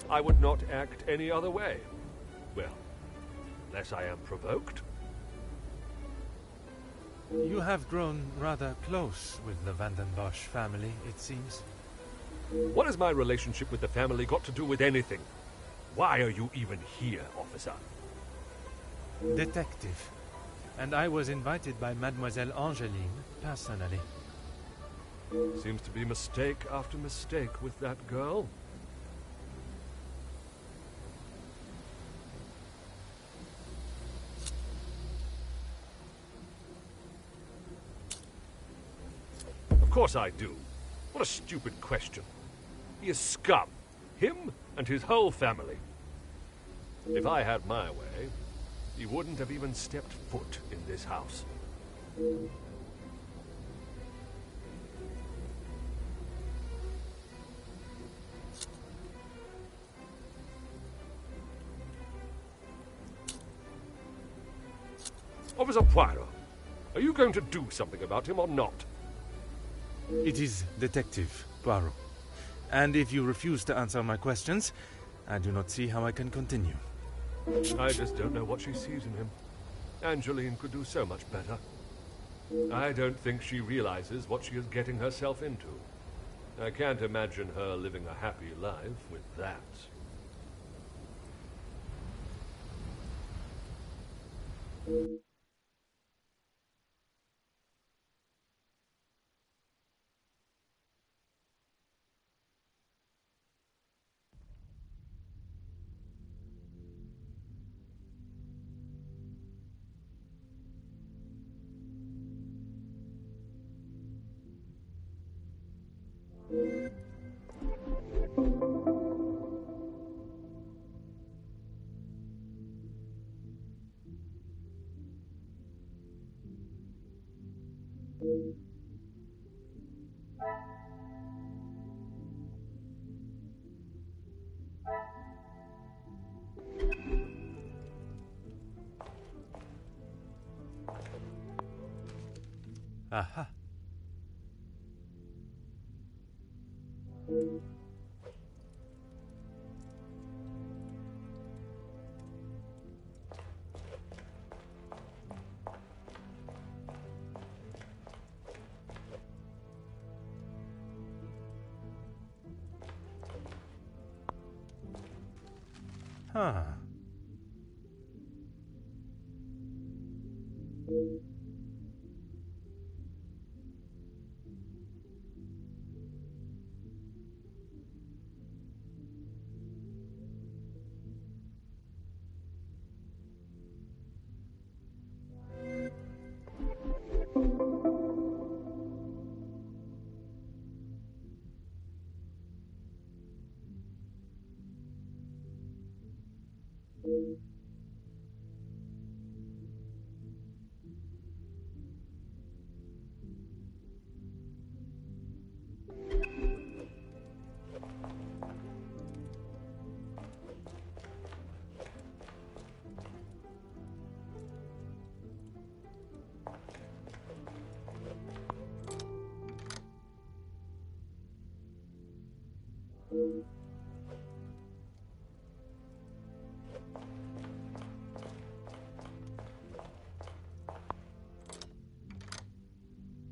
I would not act any other way. Well, unless I am provoked. You have grown rather close with the Van den Bosch family, it seems. What has my relationship with the family got to do with anything? Why are you even here, officer? Detective. And I was invited by Mademoiselle Angeline personally. Seems to be mistake after mistake with that girl. Of course I do. What a stupid question. He is scum. Him and his whole family. If I had my way, he wouldn't have even stepped foot in this house. Officer Poirot, are you going to do something about him or not? It is Detective Poirot. And if you refuse to answer my questions, I do not see how I can continue. I just don't know what she sees in him. Angeline could do so much better. I don't think she realizes what she is getting herself into. I can't imagine her living a happy life with that. Aha. Huh.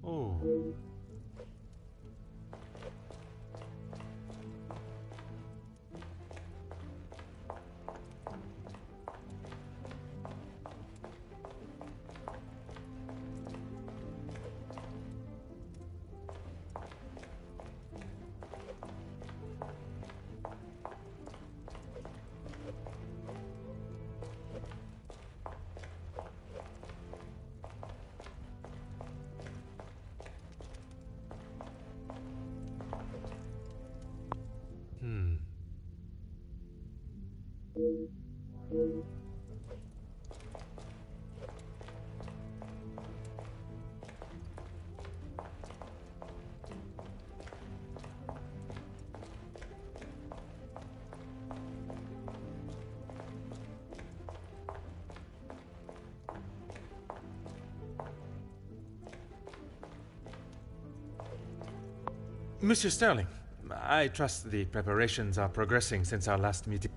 Oh. Monsieur Sterling, I trust the preparations are progressing since our last meeting.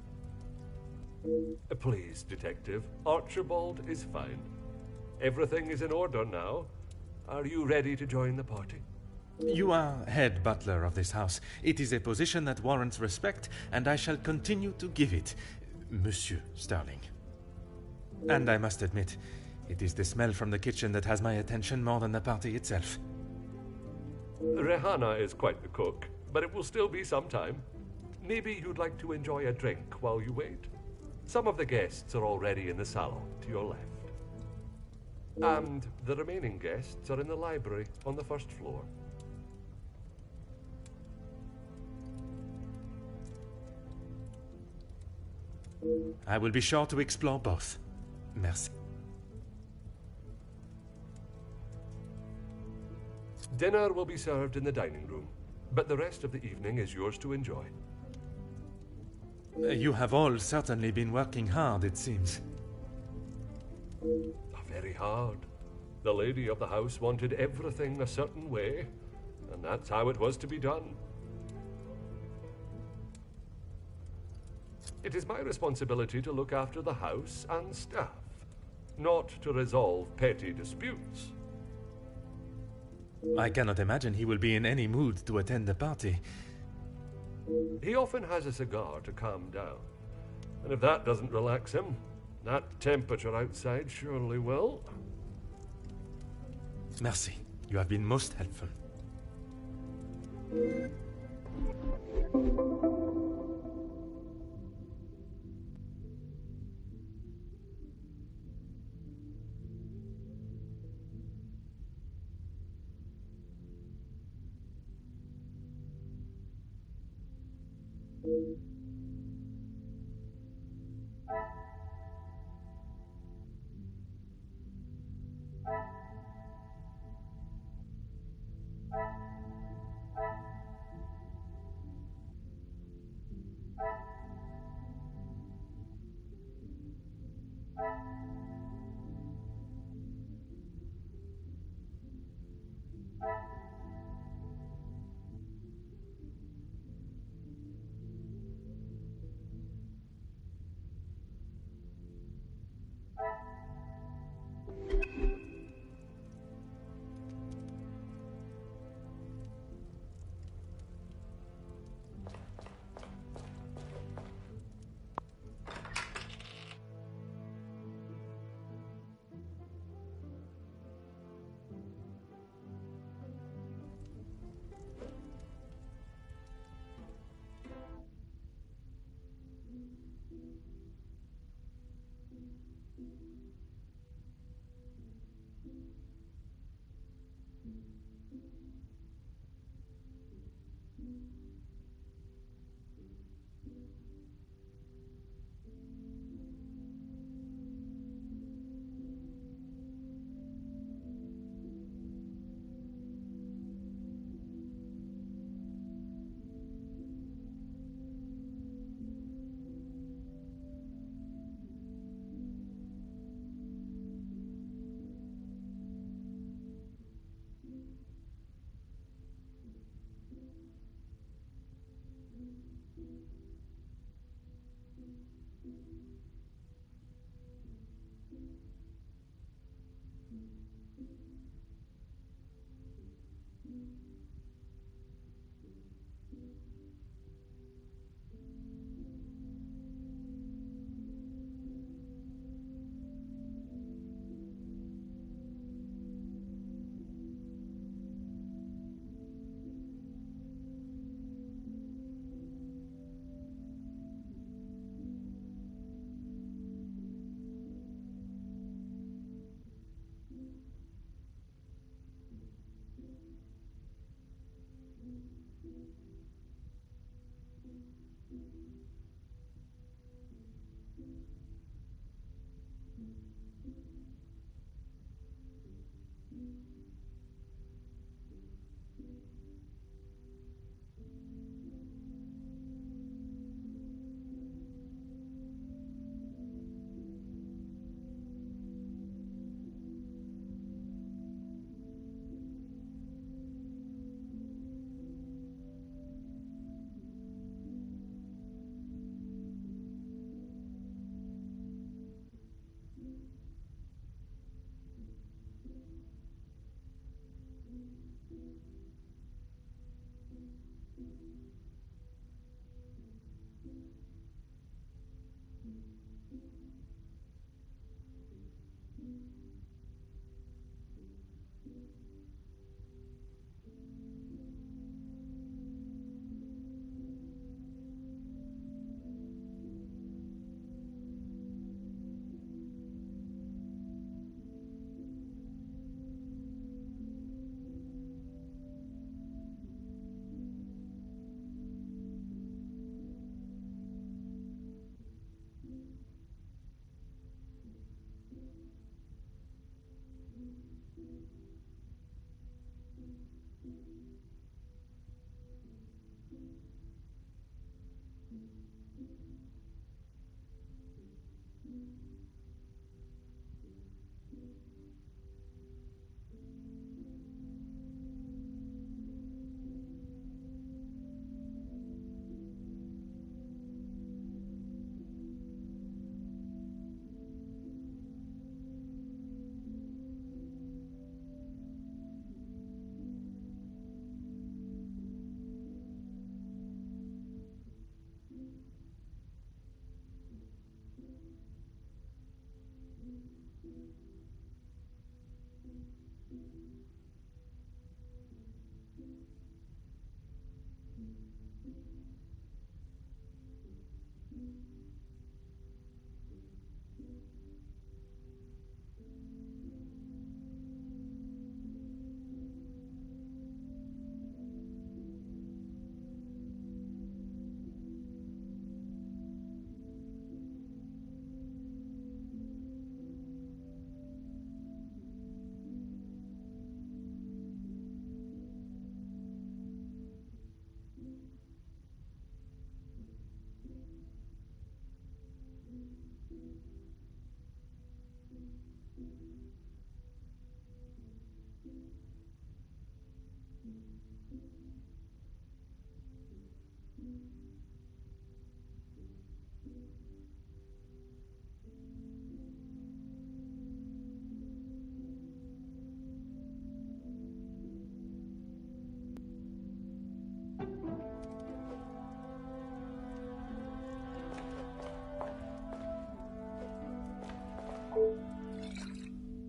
Please, Detective. Archibald is fine. Everything is in order now. Are you ready to join the party? You are head butler of this house. It is a position that warrants respect, and I shall continue to give it, Monsieur Sterling. And I must admit, it is the smell from the kitchen that has my attention more than the party itself. Rehanna is quite the cook, but it will still be some time. Maybe you'd like to enjoy a drink while you wait? Some of the guests are already in the salon to your left. And the remaining guests are in the library on the first floor. I will be sure to explore both. Merci. Dinner will be served in the dining room, but the rest of the evening is yours to enjoy. You have all certainly been working hard, it seems. Very hard. The lady of the house wanted everything a certain way, and that's how it was to be done. It is my responsibility to look after the house and staff, not to resolve petty disputes. I cannot imagine he will be in any mood to attend the party. He often has a cigar to calm down, and if that doesn't relax him, that temperature outside surely will. Merci. You have been most helpful.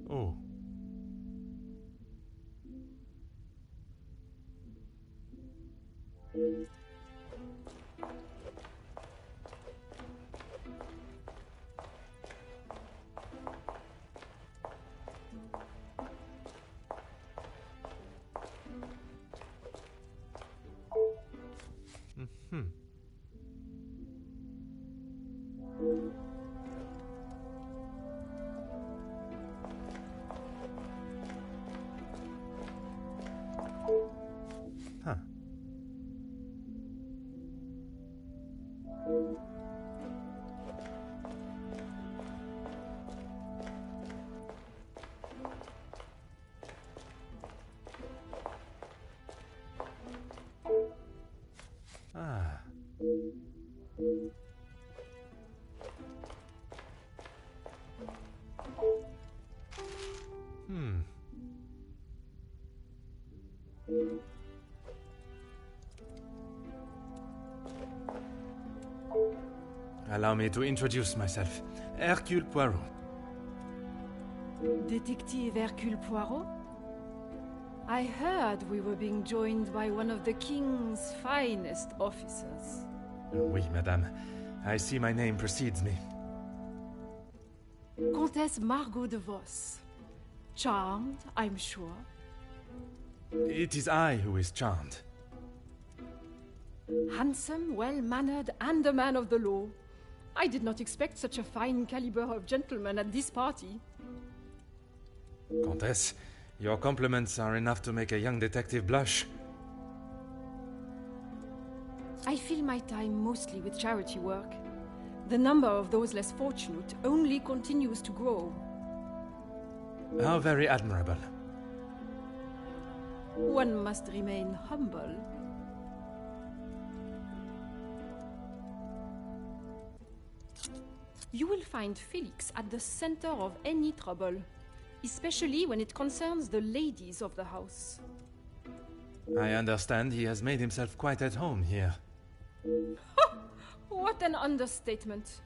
Oh. Mm-hmm. Huh. Ah. Hmm. Allow me to introduce myself. Hercule Poirot. Detective Hercule Poirot? I heard we were being joined by one of the King's finest officers. Oui, madame. I see my name precedes me. Comtesse Margot de Vos. Charmed, I'm sure. It is I who is charmed. Handsome, well-mannered, and a man of the law. I did not expect such a fine caliber of gentleman at this party. Comtesse, your compliments are enough to make a young detective blush. I fill my time mostly with charity work. The number of those less fortunate only continues to grow. How very admirable. One must remain humble. You will find Felix at the center of any trouble, especially when it concerns the ladies of the house. I understand he has made himself quite at home here. What an understatement.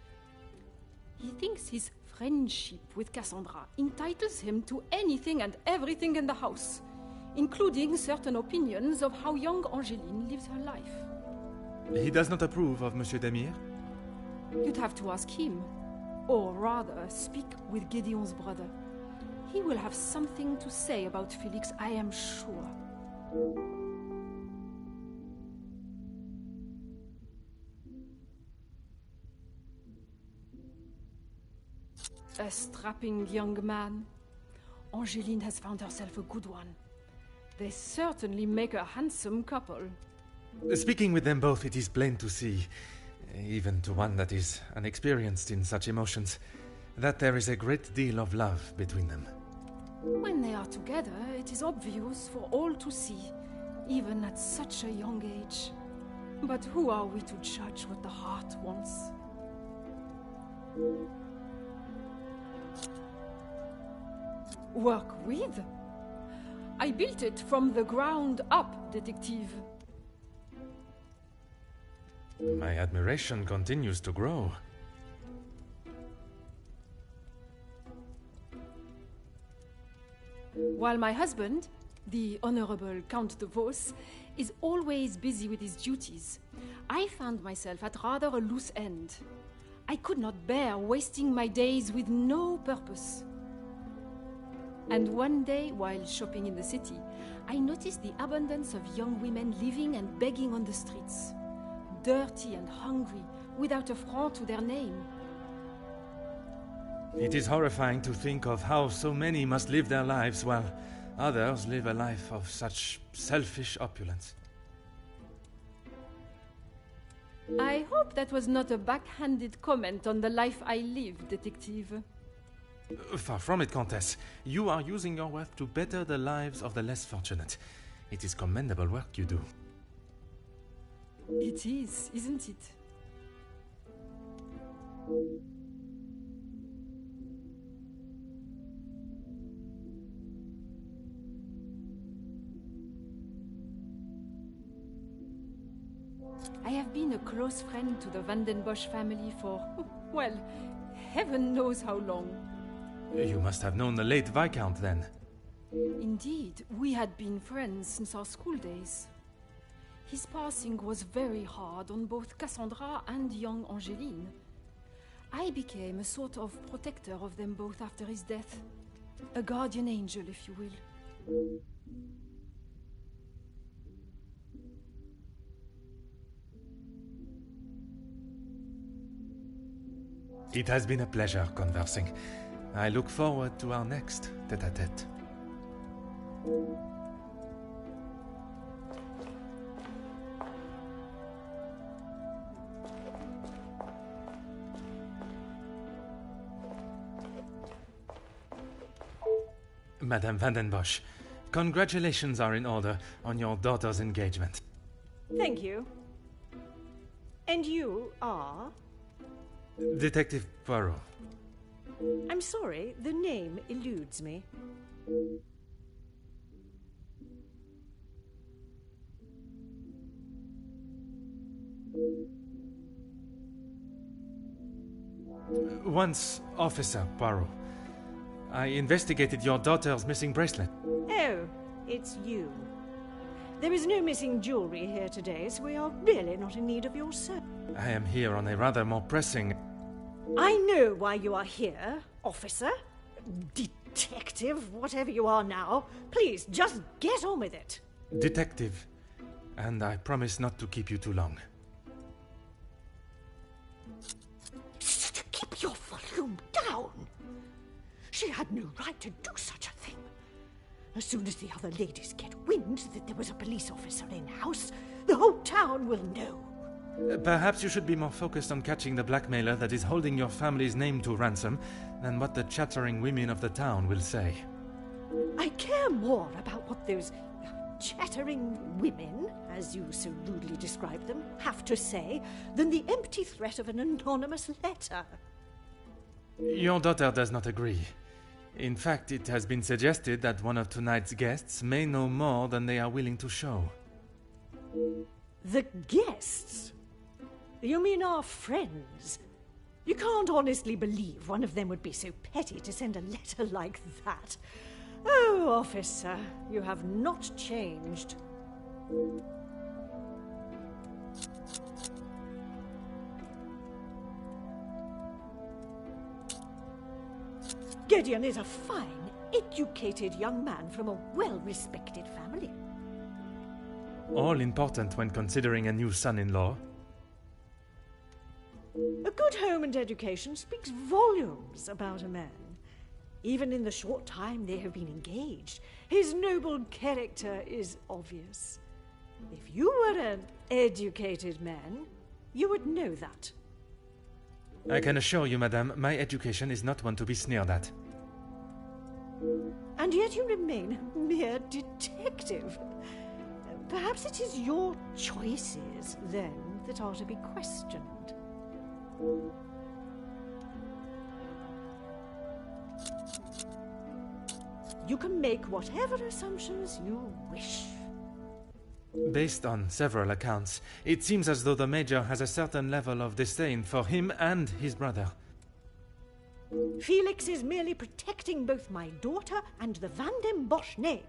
He thinks his friendship with Cassandra entitles him to anything and everything in the house, including certain opinions of how young Angeline lives her life. He does not approve of Monsieur Demire? You'd have to ask him, or rather speak with Gideon's brother. He will have something to say about Felix, I am sure. A strapping young man. Angeline has found herself a good one. They certainly make a handsome couple. Speaking with them both, it is plain to see, even to one that is unexperienced in such emotions, that there is a great deal of love between them. When they are together, it is obvious for all to see, even at such a young age. But who are we to judge what the heart wants? Work with? I built it from the ground up, detective. My admiration continues to grow. While my husband, the Honorable Count de Vos, is always busy with his duties, I found myself at rather a loose end. I could not bear wasting my days with no purpose. And one day, while shopping in the city, I noticed the abundance of young women living and begging on the streets, dirty and hungry, without a franc to their name. It is horrifying to think of how so many must live their lives while others live a life of such selfish opulence. I hope that was not a backhanded comment on the life I live, detective. Far from it, Countess. You are using your wealth to better the lives of the less fortunate. It is commendable work you do. It is, isn't it? I have been a close friend to the Vandenbosch family for, well, heaven knows how long. You must have known the late Viscount, then. Indeed, we had been friends since our school days. His passing was very hard on both Cassandra and young Angeline. I became a sort of protector of them both after his death. A guardian angel, if you will. It has been a pleasure conversing. I look forward to our next tête-à-tête. Madame Vandenbosch, congratulations are in order on your daughter's engagement. Thank you. And you are? Detective Poirot. I'm sorry, the name eludes me. Once Officer Poirot. I investigated your daughter's missing bracelet. Oh, it's you. There is no missing jewelry here today, so we are really not in need of your service. I am here on a rather more pressing... I know why you are here, officer. Detective, whatever you are now. Please, just get on with it. Detective. And I promise not to keep you too long. Keep your volume down. She had no right to do such a thing. As soon as the other ladies get wind that there was a police officer in-house, the whole town will know. Perhaps you should be more focused on catching the blackmailer that is holding your family's name to ransom than what the chattering women of the town will say. I care more about what those chattering women, as you so rudely describe them, have to say than the empty threat of an anonymous letter. Your daughter does not agree. In fact, it has been suggested that one of tonight's guests may know more than they are willing to show. The guests? You mean our friends? You can't honestly believe one of them would be so petty to send a letter like that. Oh, officer, you have not changed. Gideon is a fine, educated young man from a well-respected family. All important when considering a new son-in-law. A good home and education speaks volumes about a man, even in the short time they have been engaged. His noble character is obvious. If you were an educated man, you would know that. I can assure you, madame, my education is not one to be sneered at. And yet you remain a mere detective. Perhaps it is your choices, then, that are to be questioned. You can make whatever assumptions you wish. Based on several accounts, it seems as though the Major has a certain level of disdain for him and his brother. Felix is merely protecting both my daughter and the Van den Bosch name.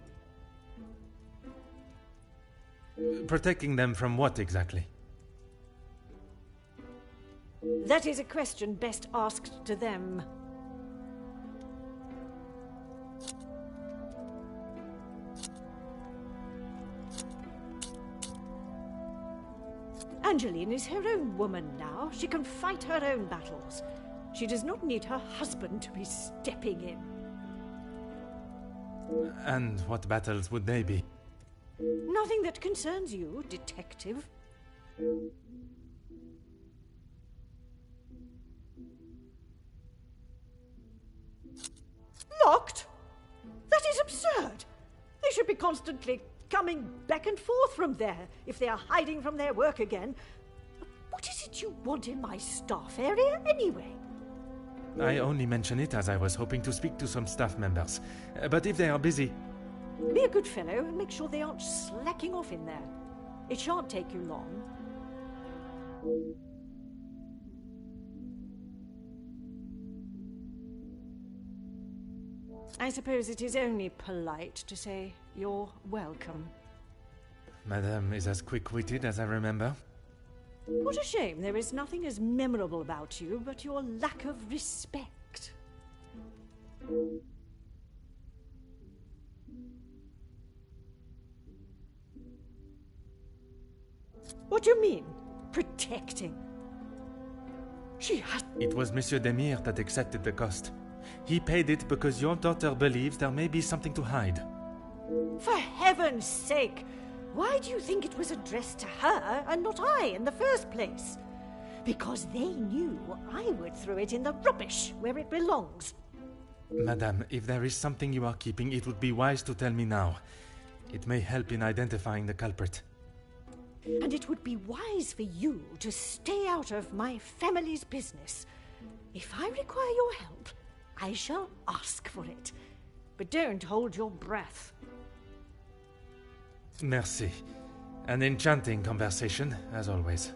Protecting them from what exactly? That is a question best asked to them. Angeline is her own woman now. She can fight her own battles. She does not need her husband to be stepping in. And what battles would they be? Nothing that concerns you, detective. Locked? That is absurd. They should be constantly coming back and forth from there if they are hiding from their work again. What is it you want in my staff area, anyway? I only mention it as I was hoping to speak to some staff members. But if they are busy... Be a good fellow and make sure they aren't slacking off in there. It shan't take you long. I suppose it is only polite to say you're welcome. Madame is as quick-witted as I remember. What a shame there is nothing as memorable about you but your lack of respect. What do you mean, protecting? She has... It was Monsieur Demire that accepted the cost. He paid it because your daughter believes there may be something to hide. For heaven's sake! Why do you think it was addressed to her and not I in the first place? Because they knew I would throw it in the rubbish where it belongs. Madame, if there is something you are keeping, it would be wise to tell me now. It may help in identifying the culprit. And it would be wise for you to stay out of my family's business. If I require your help, I shall ask for it. But don't hold your breath. Merci. An enchanting conversation, as always.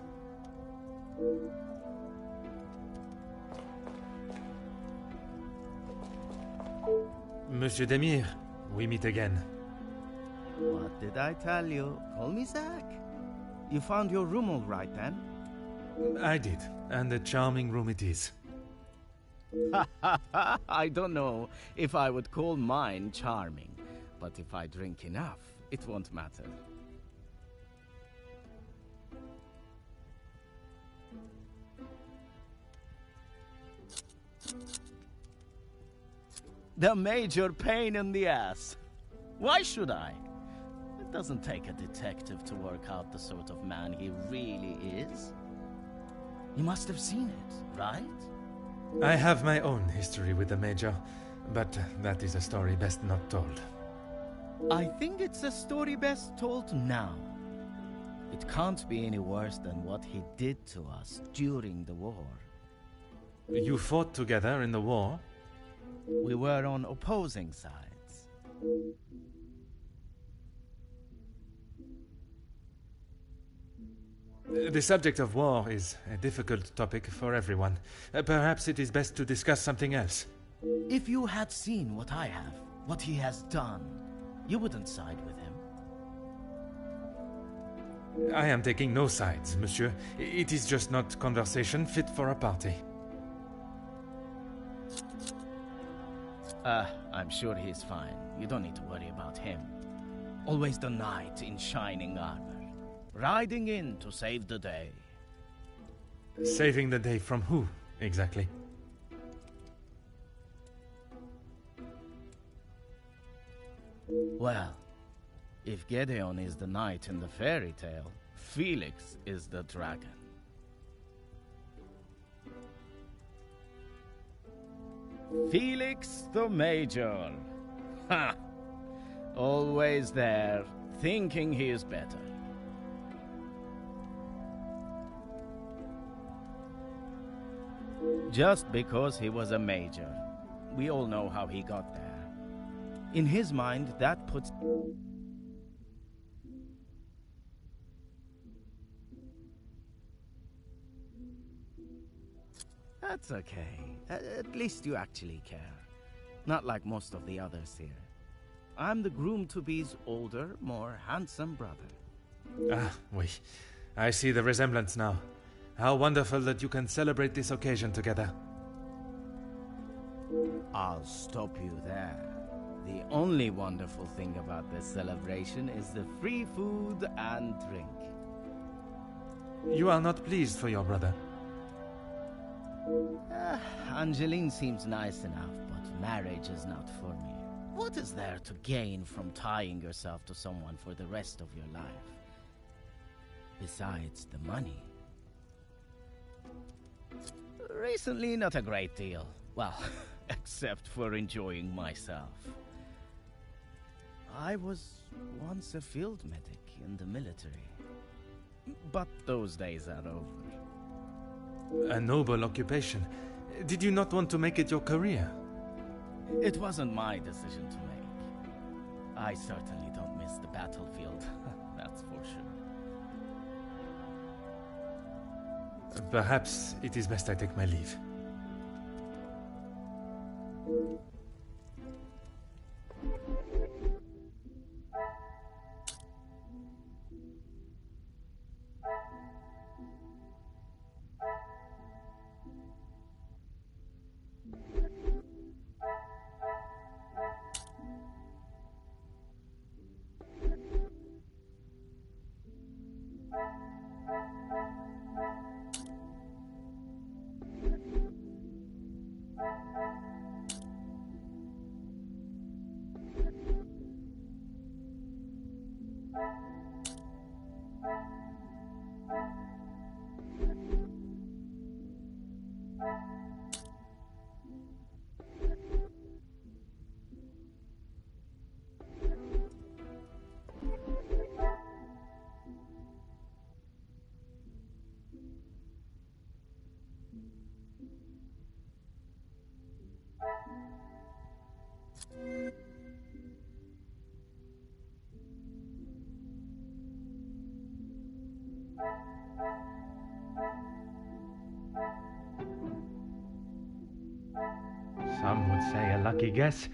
Monsieur Demire, we meet again. What did I tell you? Call me Zach. You found your room all right, then? I did, and a charming room it is. I don't know if I would call mine charming, but if I drink enough, it won't matter. The major pain in the ass. Why should I? It doesn't take a detective to work out the sort of man he really is. You must have seen it, right? I have my own history with the Major, but that is a story best not told. I think it's a story best told now. It can't be any worse than what he did to us during the war. You fought together in the war? We were on opposing sides. The subject of war is a difficult topic for everyone. Perhaps it is best to discuss something else. If you had seen what I have, what he has done, you wouldn't side with him. I am taking no sides, monsieur. It is just not conversation fit for a party. I'm sure he's fine. You don't need to worry about him. Always the knight in shining armor. Riding in to save the day. Saving the day from who, exactly? Well, if Gedeon is the knight in the fairy tale, Felix is the dragon. Felix the Major. Ha! Always there, thinking he is better. Just because he was a major. We all know how he got there. In his mind, that puts... That's okay. At least you actually care. Not like most of the others here. I'm the groom-to-be's older, more handsome brother. Ah, oui. I see the resemblance now. How wonderful that you can celebrate this occasion together. I'll stop you there. The only wonderful thing about this celebration is the free food and drink. You are not pleased for your brother? Angeline seems nice enough, but marriage is not for me. What is there to gain from tying yourself to someone for the rest of your life? Besides the money. Recently, not a great deal. Well, except for enjoying myself. I was once a field medic in the military. But those days are over. A noble occupation. Did you not want to make it your career? It wasn't my decision to make. I certainly don't miss the battlefield, that's for sure. Perhaps it is best I take my leave. Some would say a lucky guess.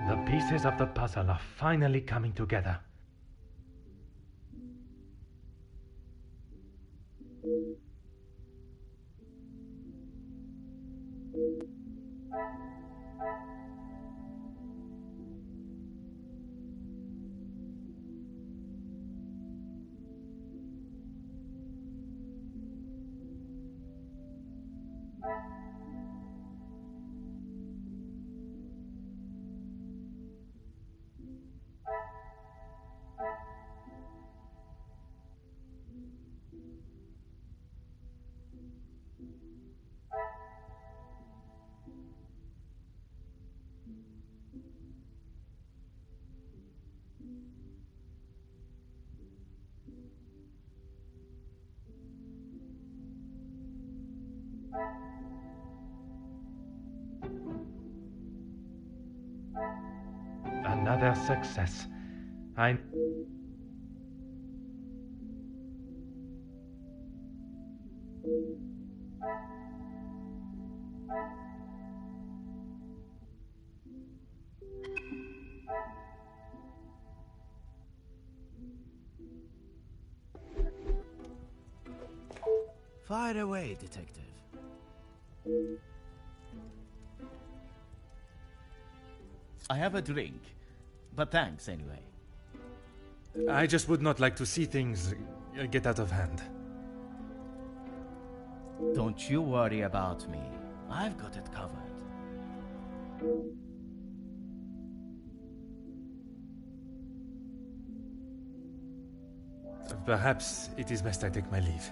The pieces of the puzzle are finally coming together. Another success. I... Fire away, detective. I have a drink, but thanks anyway. I just would not like to see things get out of hand. Don't you worry about me. I've got it covered. Perhaps it is best I take my leave.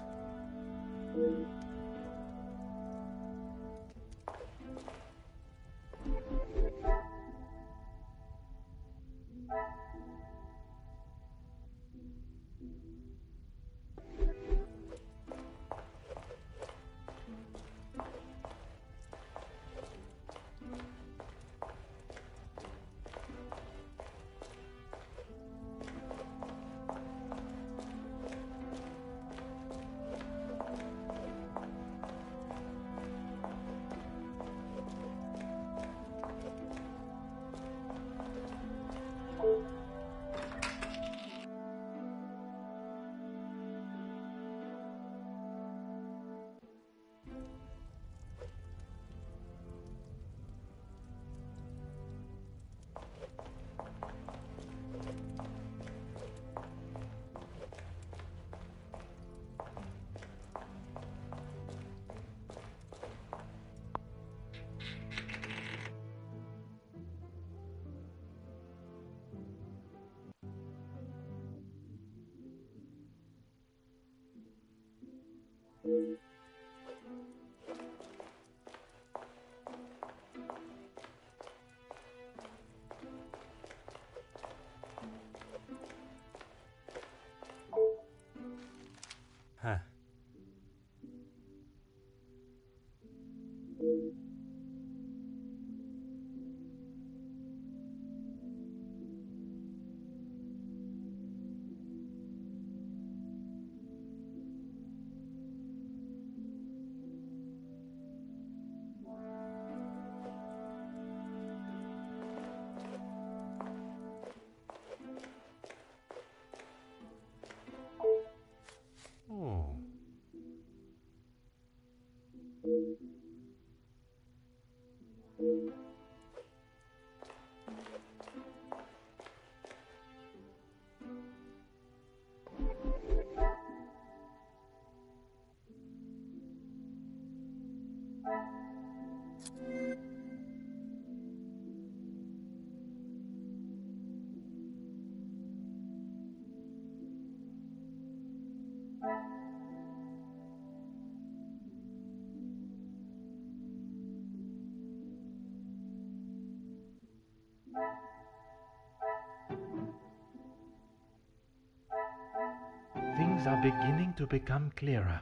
Huh. Oh. Things are beginning to become clearer.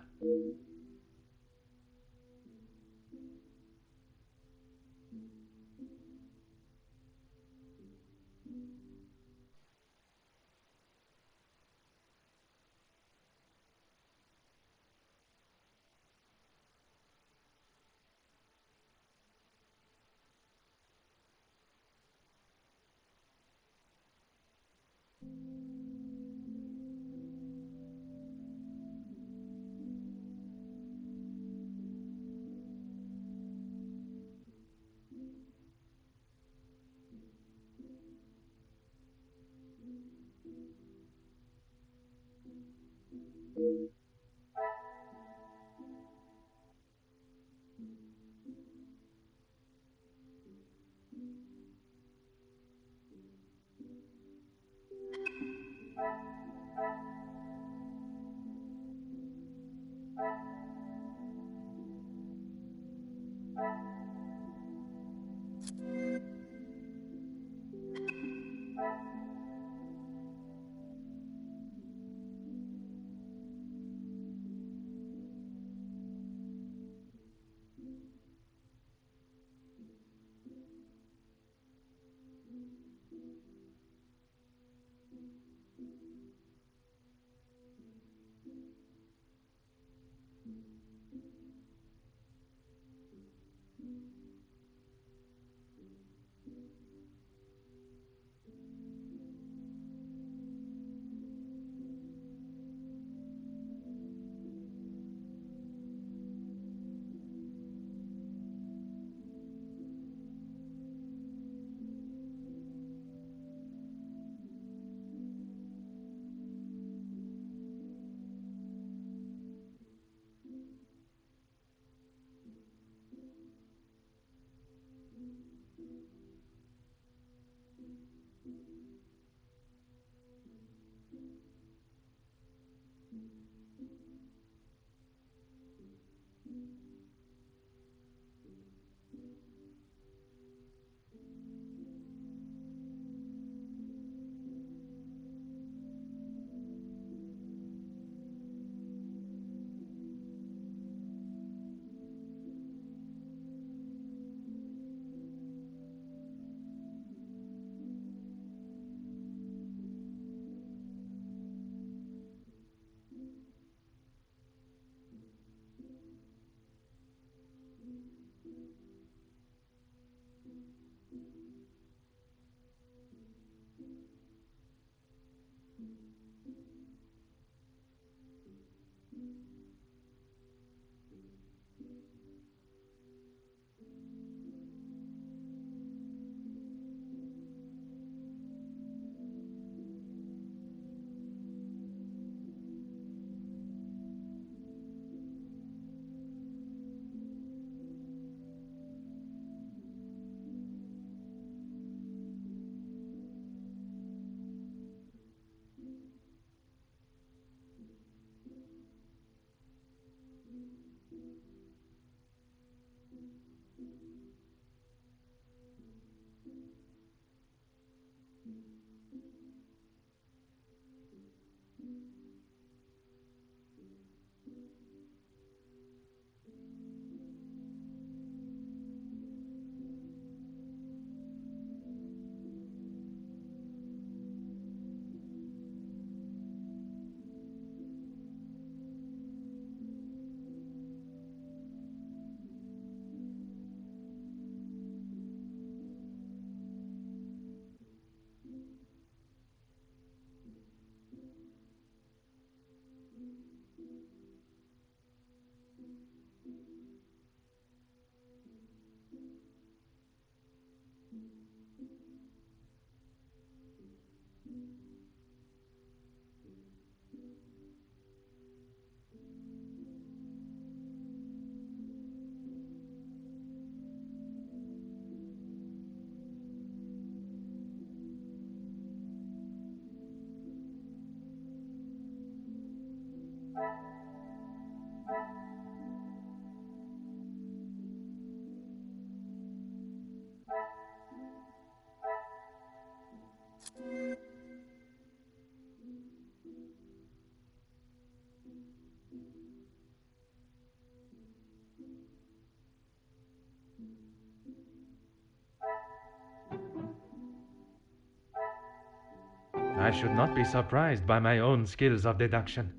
I should not be surprised by my own skills of deduction.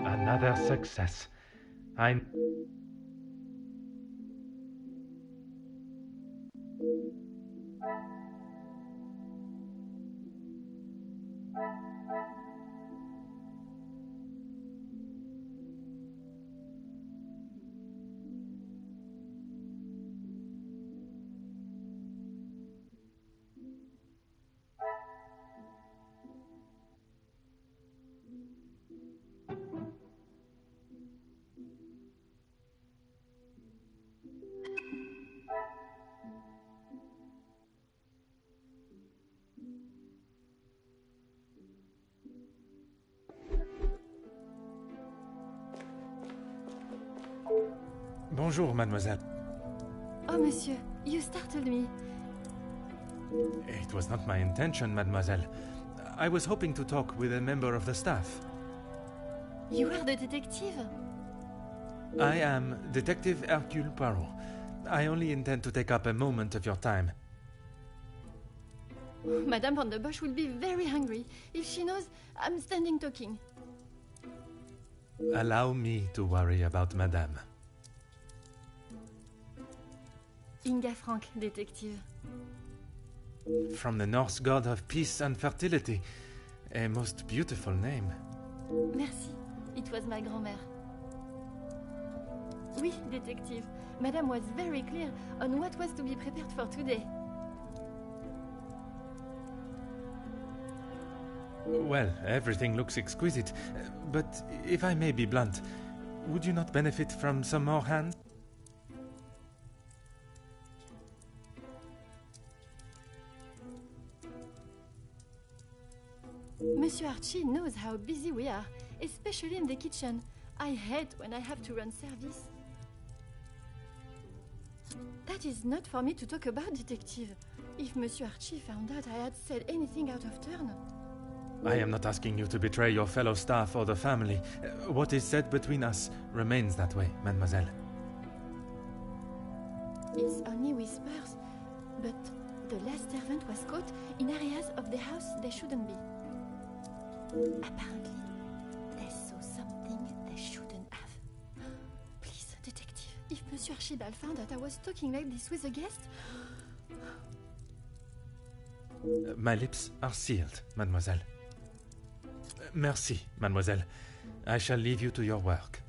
Another success. Bonjour, mademoiselle. Oh, monsieur, you startled me. It was not my intention, mademoiselle. I was hoping to talk with a member of the staff. You are the detective? I am Detective Hercule Poirot. I only intend to take up a moment of your time. Madame Van der Bosch will be very hungry if she knows I'm standing talking. Allow me to worry about madame. Inga Frank, detective. From the Norse god of peace and fertility. A most beautiful name. Merci. It was my grand-mère. Oui, detective. Madame was very clear on what was to be prepared for today. Well, everything looks exquisite. But if I may be blunt, would you not benefit from some more hands? Monsieur Archie knows how busy we are, especially in the kitchen. I hate when I have to run service. That is not for me to talk about, detective. If Monsieur Archie found out I had said anything out of turn... I am not asking you to betray your fellow staff or the family. What is said between us remains that way, mademoiselle. It's only whispers, but the last servant was caught in areas of the house they shouldn't be. Apparently, they saw something they shouldn't have. Please, detective, if Monsieur Archibald found out I was talking like this with a guest... My lips are sealed, mademoiselle. Merci, mademoiselle. I shall leave you to your work.